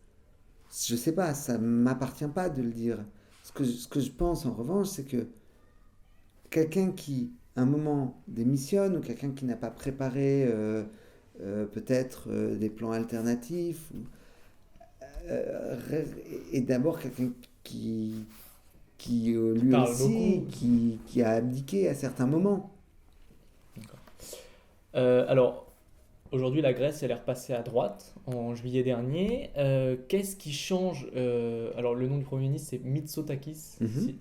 Speaker 2: Je ne sais pas, ça ne m'appartient pas de le dire. Ce que je pense en revanche, c'est que quelqu'un qui, à un moment, démissionne, ou quelqu'un qui n'a pas préparé peut-être des plans alternatifs, euh, est d'abord quelqu'un qui
Speaker 1: Qui
Speaker 2: lui
Speaker 1: parle
Speaker 2: aussi,
Speaker 1: beaucoup.
Speaker 2: qui a abdiqué à certains moments.
Speaker 1: D'accord. Alors, aujourd'hui, la Grèce, elle est repassée à droite en juillet dernier. Qu'est-ce qui change alors, le nom du Premier ministre, c'est Mitsotakis.
Speaker 2: Mhm.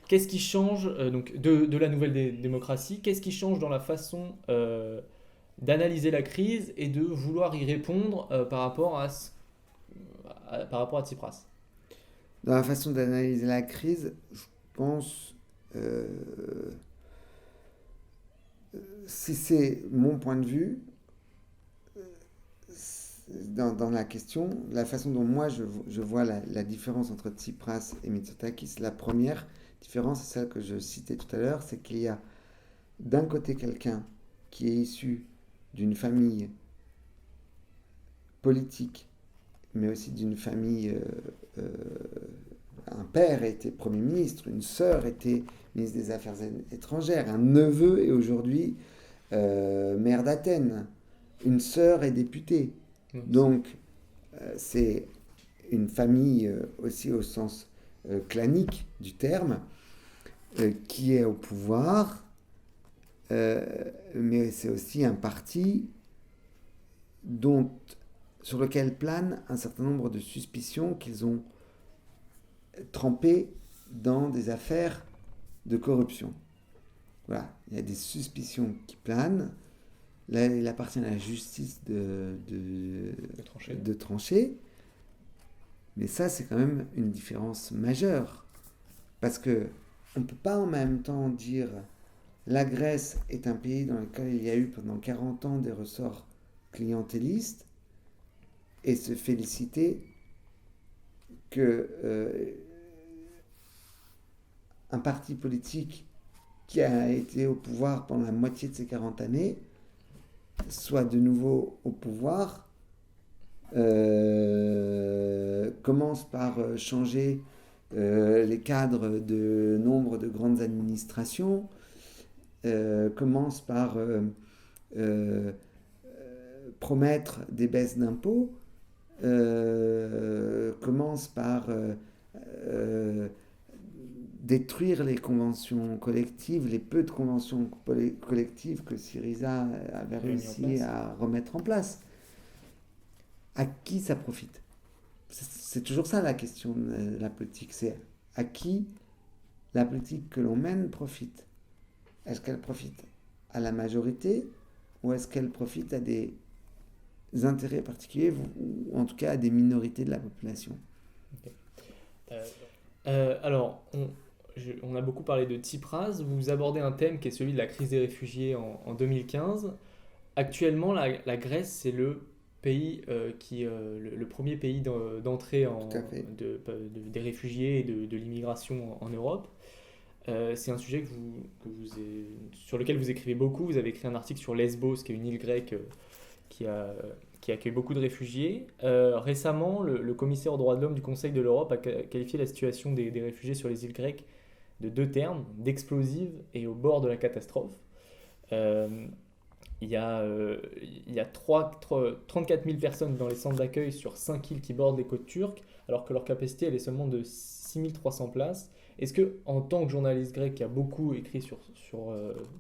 Speaker 1: Qu'est-ce qui change donc de la nouvelle démocratie? Qu'est-ce qui change dans la façon d'analyser la crise et de vouloir y répondre par rapport à Tsipras?
Speaker 2: Dans la façon d'analyser la crise, je pense, euh, si c'est mon point de vue, dans la question, la façon dont moi je vois la différence entre Tsipras et Mitsotakis, la première différence, c'est celle que je citais tout à l'heure, c'est qu'il y a d'un côté quelqu'un qui est issu d'une famille politique, mais aussi d'une famille. Euh, un père était Premier ministre, une sœur était ministre des Affaires étrangères, un neveu est aujourd'hui maire d'Athènes, une sœur est députée.
Speaker 1: Donc,
Speaker 2: Donc, c'est une famille aussi au sens clanique du terme, qui est au pouvoir, euh, mais c'est aussi un parti dont, sur lequel plane un certain nombre de suspicions qu'ils ont trempées dans des affaires de corruption. Voilà, il y a des suspicions qui planent. Là, il appartient à la justice
Speaker 1: de trancher.
Speaker 2: de trancher. Mais ça, c'est quand même une différence majeure. Parce que on ne peut pas en même temps dire la Grèce est un pays dans lequel il y a eu pendant 40 ans des ressorts clientélistes et se féliciter que un parti politique qui a été au pouvoir pendant la moitié de ces 40 années soit de nouveau au pouvoir, commence par changer les cadres de nombre de grandes administrations, commence par euh, promettre des baisses d'impôts, commence par euh, détruire les conventions collectives, les peu de conventions collectives que Syriza avait réussi à remettre en place. À qui ça profite? C'est toujours ça la question de la politique, c'est à qui la politique que l'on mène profite. est-ce qu'elle profite à la majorité ou est-ce qu'elle profite à des intérêts particuliers ou en tout cas à des minorités de la population?
Speaker 1: Ok. Euh, alors, on a beaucoup parlé de Tsipras. Vous abordez un thème qui est celui de la crise des réfugiés en 2015. Actuellement, la Grèce, c'est le pays le premier pays d'entrée
Speaker 2: Tout à fait.
Speaker 1: des réfugiés et de l'immigration en Europe. C'est un sujet sur lequel vous écrivez beaucoup. Vous avez écrit un article sur Lesbos, qui est une île grecque qui, a, qui accueille beaucoup de réfugiés. Récemment, le commissaire aux droits de l'homme du Conseil de l'Europe a qualifié la situation des réfugiés sur les îles grecques de deux termes, d'explosive et au bord de la catastrophe. Euh, il y a 34 000 personnes dans les centres d'accueil sur 5 îles qui bordent les côtes turques, alors que leur capacité elle est seulement de 6 300 places. Est-ce que, en tant que journaliste grec qui a beaucoup écrit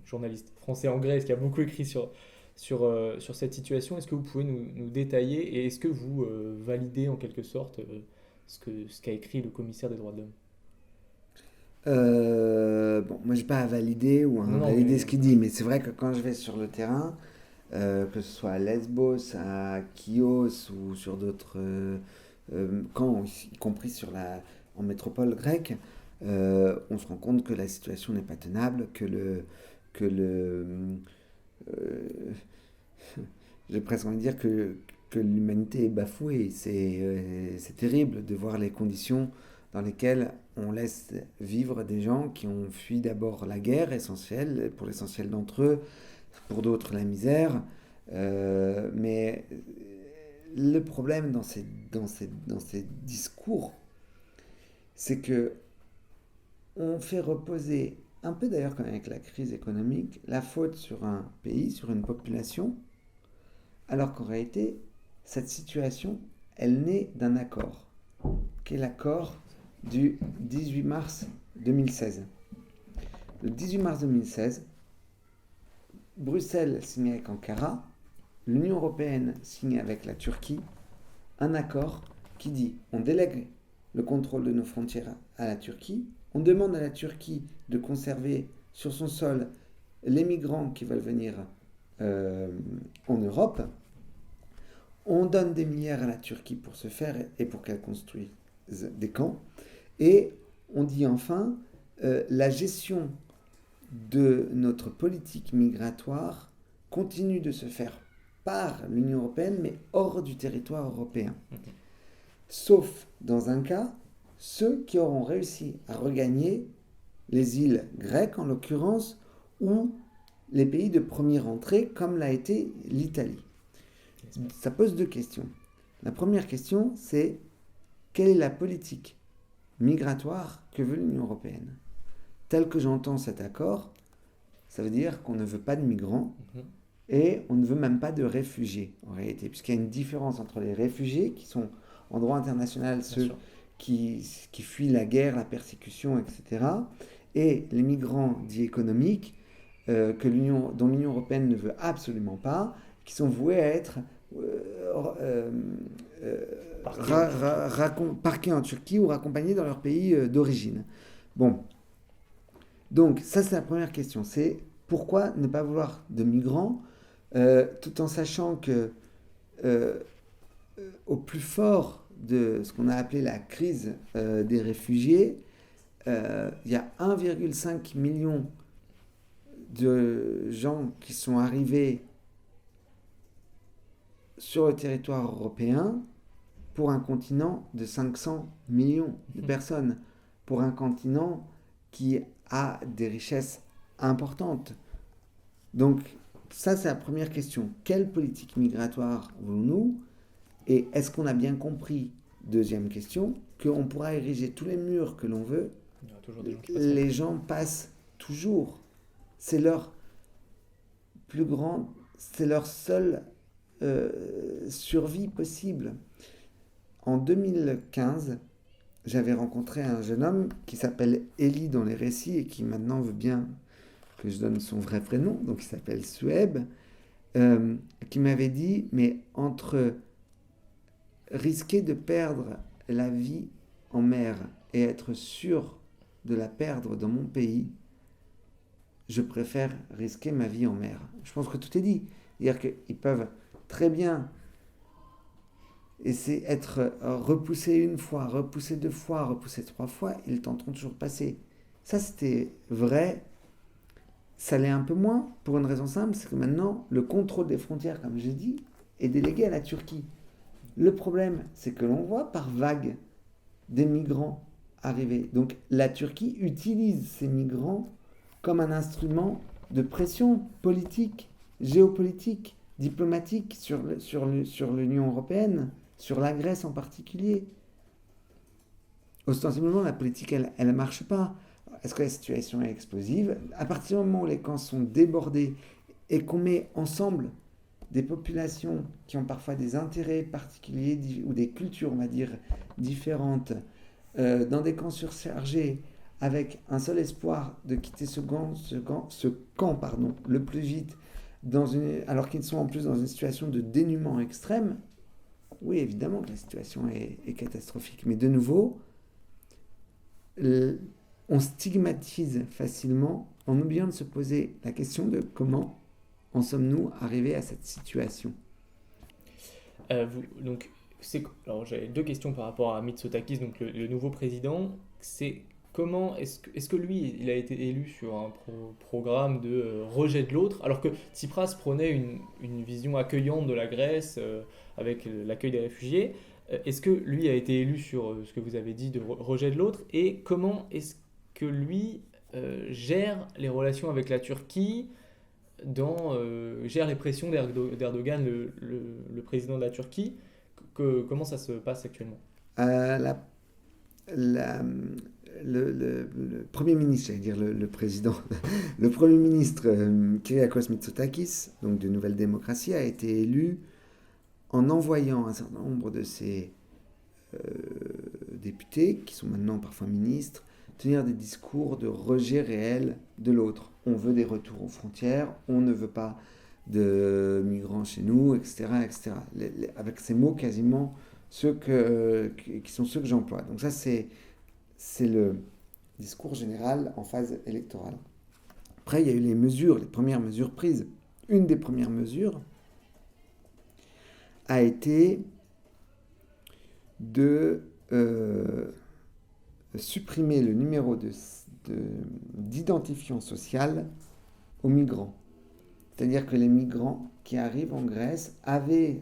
Speaker 1: journaliste français en Grèce qui a beaucoup écrit sur cette situation, est-ce que vous pouvez nous détailler et est-ce que vous validez en quelque sorte ce qu'a écrit le commissaire des droits de l'homme?
Speaker 2: Bon, moi, je n'ai pas à valider ou à
Speaker 1: Non, non,
Speaker 2: invalider
Speaker 1: mais
Speaker 2: ce qu'il dit, mais c'est vrai que quand je vais sur le terrain, que ce soit à Lesbos, à Chios ou sur d'autres camps, y compris en métropole grecque, on se rend compte que la situation n'est pas tenable, que euh, j'ai presque envie de dire que l'humanité est bafouée. C'est terrible de voir les conditions dans lesquelles on laisse vivre des gens qui ont fui d'abord la guerre, essentielle, pour l'essentiel d'entre eux, pour d'autres la misère. Mais le problème dans ces discours, c'est que on fait reposer, un peu d'ailleurs comme avec la crise économique, la faute sur un pays, sur une population, alors qu'en réalité, cette situation, elle naît d'un accord, qui est l'accord du 18 mars 2016. Le 18 mars 2016, Bruxelles signe avec Ankara, l'Union européenne signe avec la Turquie un accord qui dit on délègue le contrôle de nos frontières à la Turquie, on demande à la Turquie de conserver sur son sol les migrants qui veulent venir euh, en Europe, on donne des milliards à la Turquie pour ce faire et pour qu'elle construise des camps, et on dit enfin la gestion de notre politique migratoire continue de se faire par l'Union européenne, mais hors du territoire européen. Sauf dans un cas, ceux qui auront réussi à regagner les îles grecques en l'occurrence, ou les pays de première entrée, comme l'a été l'Italie. Ça pose deux questions. La première question, c'est quelle est la politique migratoire que veut l'Union européenne? Tel que j'entends cet accord, ça veut dire qu'on ne veut pas de migrants et on ne veut même pas de réfugiés en réalité, puisqu'il y a une différence entre les réfugiés qui sont en droit international ceux qui fuient la guerre, la persécution, etc., et les migrants dits économiques dont l'Union européenne ne veut absolument pas, qui sont voués à être parqués en Turquie ou raccompagnés dans leur pays d'origine. Bon, donc ça c'est la première question, c'est pourquoi ne pas vouloir de migrants tout en sachant que euh, au plus fort de ce qu'on a appelé la crise des réfugiés, il y a 1,5 million de gens qui sont arrivés sur le territoire européen pour un continent de 500 millions de personnes, pour un continent qui a des richesses importantes. Donc ça c'est la première question. Quelle politique migratoire voulons-nous? Et est-ce qu'on a bien compris, deuxième question, qu'on pourra ériger tous les murs que l'on veut,
Speaker 1: il y aura toujours des gens qui
Speaker 2: les gens passent toujours. C'est leur plus grand, c'est leur seule survie possible. En 2015, j'avais rencontré un jeune homme qui s'appelle Eli dans les récits et qui maintenant veut bien que je donne son vrai prénom, donc il s'appelle Sueb, qui m'avait dit, mais entre risquer de perdre la vie en mer et être sûr de la perdre dans mon pays, je préfère risquer ma vie en mer. Je pense que tout est dit. C'est-à-dire qu'ils peuvent très bien être repoussés une fois, repoussés deux fois, repoussés trois fois, ils tenteront toujours de passer. Ça, c'était vrai. Ça l'est un peu moins pour une raison simple, c'est que maintenant, le contrôle des frontières, comme j'ai dit, est délégué à la Turquie. Le problème, c'est que l'on voit par vagues des migrants arriver. Donc la Turquie utilise ces migrants comme un instrument de pression politique, géopolitique, diplomatique sur l'Union européenne, sur la Grèce en particulier. Ostensiblement, la politique, elle ne marche pas. Est-ce que la situation est explosive? À partir du moment où les camps sont débordés et qu'on met ensemble des populations qui ont parfois des intérêts particuliers ou des cultures, on va dire, différentes, dans des camps surchargés, avec un seul espoir de quitter ce camp le plus vite, alors qu'ils sont en plus dans une situation de dénuement extrême, oui, évidemment que la situation est catastrophique. Mais de nouveau, on stigmatise facilement en oubliant de se poser la question de comment en sommes-nous arrivés à cette situation.
Speaker 1: Alors j'avais deux questions par rapport à Mitsotakis, donc le nouveau président. C'est comment est-ce que lui, il a été élu sur un programme de rejet de l'autre, alors que Tsipras prenait une vision accueillante de la Grèce avec l'accueil des réfugiés. Est-ce que lui a été élu sur ce que vous avez dit de rejet de l'autre, et comment est-ce que lui gère les relations avec la Turquie, gère les pressions d'Erdogan, le président de la Turquie? Comment ça se passe actuellement?
Speaker 2: Euh, la- la- le Premier ministre, j'allais dire le président, le Premier ministre Kyriakos Mitsotakis, donc de Nouvelle Démocratie, a été élu en envoyant un certain nombre de ses euh, députés, qui sont maintenant parfois ministres, tenir des discours de rejet réel de l'autre. On veut des retours aux frontières, on ne veut pas de migrants chez nous, etc. etc. Avec ces mots quasiment qui sont ceux que j'emploie. Donc ça, c'est le discours général en phase électorale. Après, il y a eu les premières mesures prises. Une des premières mesures a été de supprimer le numéro d'identifiant social aux migrants. C'est-à-dire que les migrants qui arrivent en Grèce avaient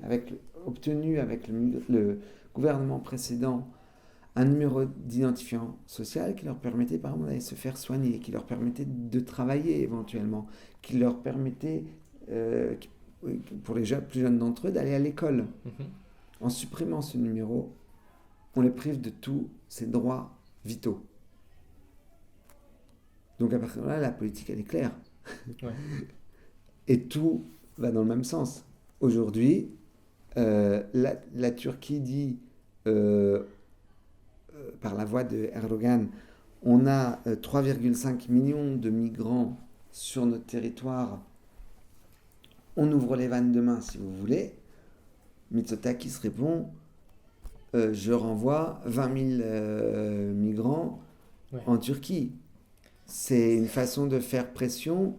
Speaker 2: obtenu avec le gouvernement précédent un numéro d'identifiant social qui leur permettait par exemple d'aller se faire soigner, qui leur permettait de travailler éventuellement, qui leur permettait, pour les plus jeunes d'entre eux, d'aller à l'école.
Speaker 1: Mhm.
Speaker 2: En supprimant ce numéro, on les prive de tous ces droits vitaux. Donc à partir de là, la politique, elle est claire.
Speaker 1: Ouais.
Speaker 2: Et tout va dans le même sens. Aujourd'hui, la Turquie dit, par la voix de Erdogan, on a 3,5 millions de migrants sur notre territoire, on ouvre les vannes demain si vous voulez. Mitsotakis répond, je renvoie 20 000 migrants
Speaker 1: Ouais.
Speaker 2: en Turquie. C'est une façon de faire pression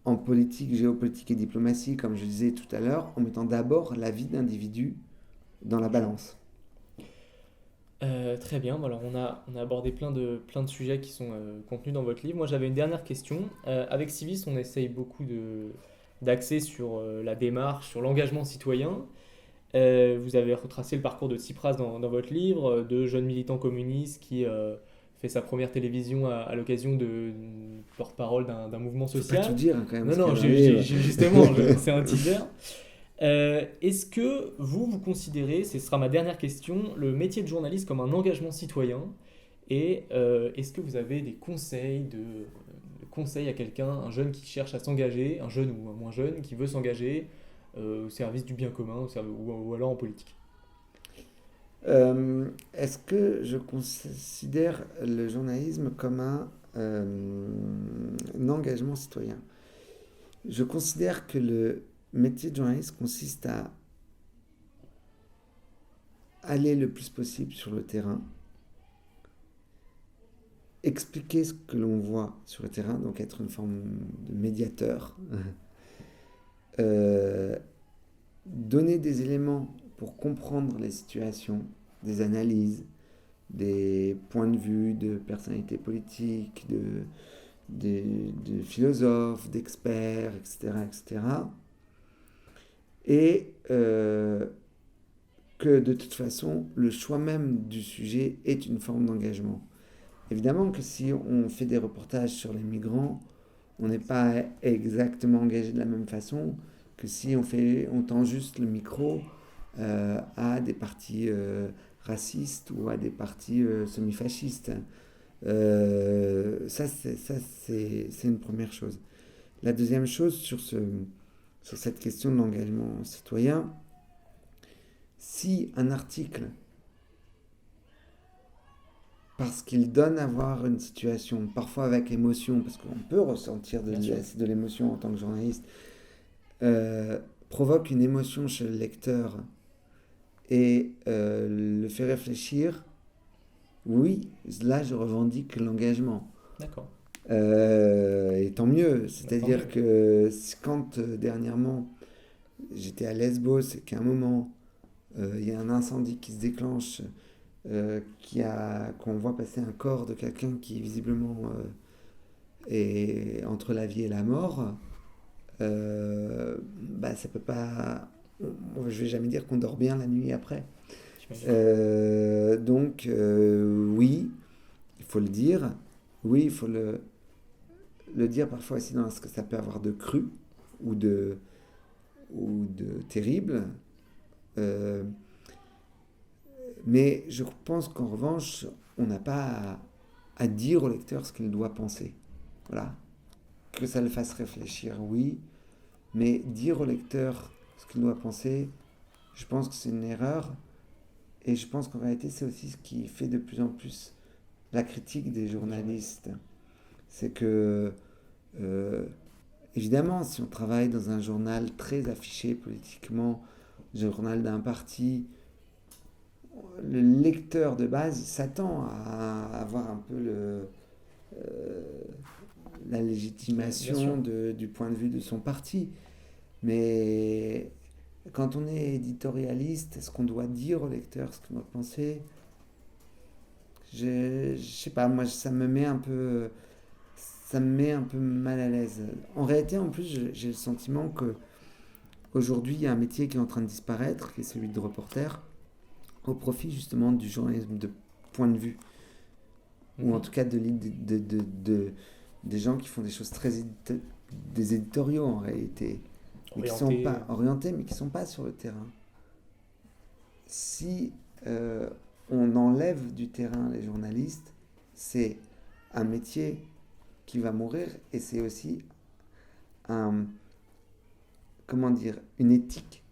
Speaker 2: en politique, géopolitique et diplomatie, comme je disais tout à l'heure, en mettant d'abord la vie d'individus dans la balance.
Speaker 1: Très bien, alors on a abordé plein de sujets qui sont contenus dans votre livre. Moi j'avais une dernière question. Avec Civis, on essaye beaucoup d'axer sur la démarche, sur l'engagement citoyen. Vous avez retracé le parcours de Tsipras dans votre livre, de jeune militant communiste qui fait sa première télévision à l'occasion de porte-parole d'un mouvement
Speaker 2: Faut pas tout
Speaker 1: social.
Speaker 2: dire quand même.
Speaker 1: Non,
Speaker 2: Ce qu'il
Speaker 1: non,
Speaker 2: y a dans le livre.
Speaker 1: justement, c'est un teaser. Est-ce que vous considérez, ce sera ma dernière question, le métier de journaliste comme un engagement citoyen? Et est-ce que vous avez des conseils à quelqu'un, un jeune qui cherche à s'engager, un jeune ou un moins jeune, qui veut s'engager au service du bien commun, ou alors en politique?
Speaker 2: Est-ce que je considère le journalisme comme un engagement citoyen? Je considère que le métier de journaliste consiste à aller le plus possible sur le terrain, expliquer ce que l'on voit sur le terrain, donc être une forme de médiateur, euh, donner des éléments pour comprendre les situations, des analyses, des points de vue de personnalités politiques, de philosophes, d'experts, etc., etc. Et que de toute façon, le choix même du sujet est une forme d'engagement. Évidemment que si on fait des reportages sur les migrants, on n'est pas exactement engagé de la même façon que si on tend juste le micro à des partis racistes ou à des partis semi-fascistes. C'est une première chose. La deuxième chose sur cette question de l'engagement citoyen, si un article, parce qu'il donne à voir une situation, parfois avec émotion, parce qu'on peut ressentir de l'émotion en tant que journaliste, provoque une émotion chez le lecteur et le fait réfléchir, oui, là je revendique l'engagement.
Speaker 1: D'accord.
Speaker 2: Et tant mieux.
Speaker 1: Bah, tant
Speaker 2: C'est-à-dire
Speaker 1: mieux.
Speaker 2: que quand dernièrement j'étais à Lesbos et qu'à un moment il y a un incendie qui se déclenche, qu'on voit passer un corps de quelqu'un qui visiblement est entre la vie et la mort, bah ça peut pas. Je vais jamais dire qu'on dort bien la nuit après.
Speaker 1: J'imagine.
Speaker 2: Donc oui, il faut le dire. Oui, il faut le dire parfois aussi dans ce que ça peut avoir de cru ou de terrible. Euh, mais je pense qu'en revanche, on n'a pas à dire au lecteur ce qu'il doit penser. Voilà. Que ça le fasse réfléchir, oui, mais dire au lecteur ce qu'il doit penser, je pense que c'est une erreur. Et je pense qu'en réalité, c'est aussi ce qui fait de plus en plus la critique des journalistes. C'est que, euh, évidemment, si on travaille dans un journal très affiché politiquement, journal d'un parti, le lecteur de base s'attend à avoir un peu euh, la
Speaker 1: Bien sûr.
Speaker 2: légitimation du point de vue de son parti. Mais quand on est éditorialiste, est-ce qu'on doit dire au lecteur ce qu'on doit penser? Je sais pas, moi ça me met un peu mal à l'aise. En réalité, en plus, j'ai le sentiment que aujourd'hui, il y a un métier qui est en train de disparaître, qui est celui de reporter, au profit justement du journalisme de point de vue, ou en
Speaker 1: Mhm.
Speaker 2: tout cas des gens qui font des choses des éditoriaux en réalité, mais qui sont
Speaker 1: Orienté.
Speaker 2: pas orientés, mais qui sont pas sur le terrain. Si on enlève du terrain les journalistes, c'est un métier qui va mourir et c'est aussi un, comment dire, une éthique.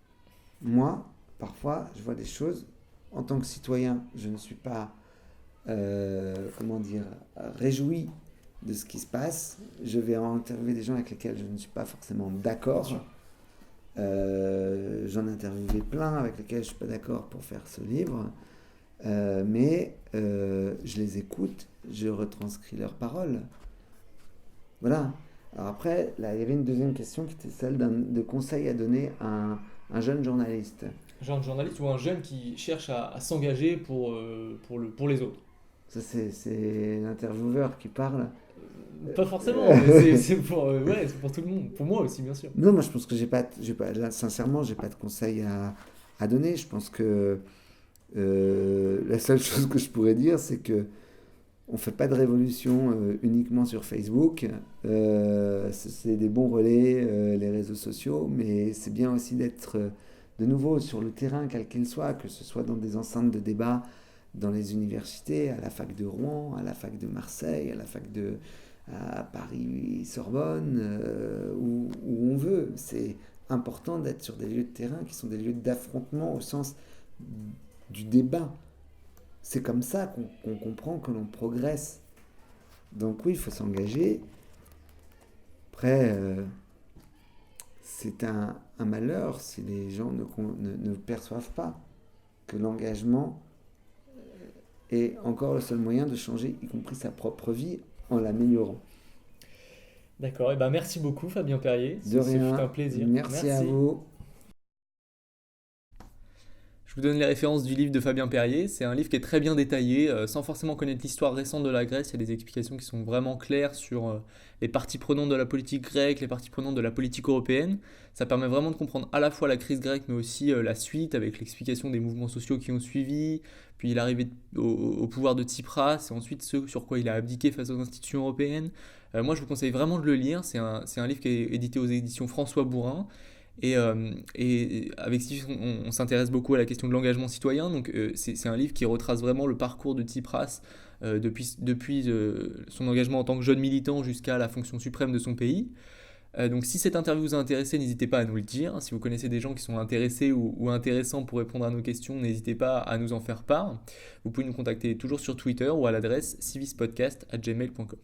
Speaker 2: Moi, parfois, je vois des choses, en tant que citoyen, je ne suis pas, comment dire, réjoui de ce qui se passe. Je vais interviewer des gens avec lesquels je ne suis pas forcément
Speaker 1: Bien sûr.
Speaker 2: d'accord. J'en ai interviewé plein avec lesquels je ne suis pas d'accord pour faire ce livre. Mais je les écoute, je retranscris leurs paroles. Voilà. Alors après, là, il y avait une deuxième question qui était celle de conseils à donner à un jeune journaliste.
Speaker 1: Genre un journaliste ou un jeune qui cherche à s'engager pour les autres.
Speaker 2: Ça, c'est l'intervieweur qui parle.
Speaker 1: Pas forcément, mais c'est pour tout le monde. Pour moi aussi, bien sûr.
Speaker 2: Non, moi je pense que là, sincèrement, j'ai pas de conseils à donner. Je pense que la seule chose que je pourrais dire, c'est que on fait pas de révolution uniquement sur Facebook. C'est des bons relais, les réseaux sociaux, mais c'est bien aussi d'être de nouveau sur le terrain, quel qu'il soit, que ce soit dans des enceintes de débat, dans les universités, à la fac de Rouen, à la fac de Marseille, à Paris-Sorbonne, où on veut. C'est important d'être sur des lieux de terrain qui sont des lieux d'affrontement au sens du débat. C'est comme ça qu'on comprend que l'on progresse. Donc oui, il faut s'engager. Après, c'est un malheur si les gens ne perçoivent pas que l'engagement est encore le seul moyen de changer, y compris sa propre vie, en l'améliorant.
Speaker 1: D'accord, et ben merci beaucoup Fabien Perrier,
Speaker 2: De
Speaker 1: ce fut un
Speaker 2: rien,
Speaker 1: plaisir.
Speaker 2: merci à vous.
Speaker 1: Je vous donne les références du livre de Fabien Perrier. C'est un livre qui est très bien détaillé, sans forcément connaître l'histoire récente de la Grèce. Il y a des explications qui sont vraiment claires sur les parties prenantes de la politique grecque, les parties prenantes de la politique européenne. Ça permet vraiment de comprendre à la fois la crise grecque, mais aussi la suite, avec l'explication des mouvements sociaux qui ont suivi, puis l'arrivée au pouvoir de Tsipras, et ensuite ce sur quoi il a abdiqué face aux institutions européennes. Moi, je vous conseille vraiment de le lire. C'est un livre qui est édité aux éditions François Bourrin. Et avec Steve, on s'intéresse beaucoup à la question de l'engagement citoyen. Donc, c'est un livre qui retrace vraiment le parcours de Tsipras depuis son engagement en tant que jeune militant jusqu'à la fonction suprême de son pays. Donc, si cette interview vous a intéressé, n'hésitez pas à nous le dire. Si vous connaissez des gens qui sont intéressés ou intéressants pour répondre à nos questions, n'hésitez pas à nous en faire part. Vous pouvez nous contacter toujours sur Twitter ou à l'adresse civispodcast@gmail.com.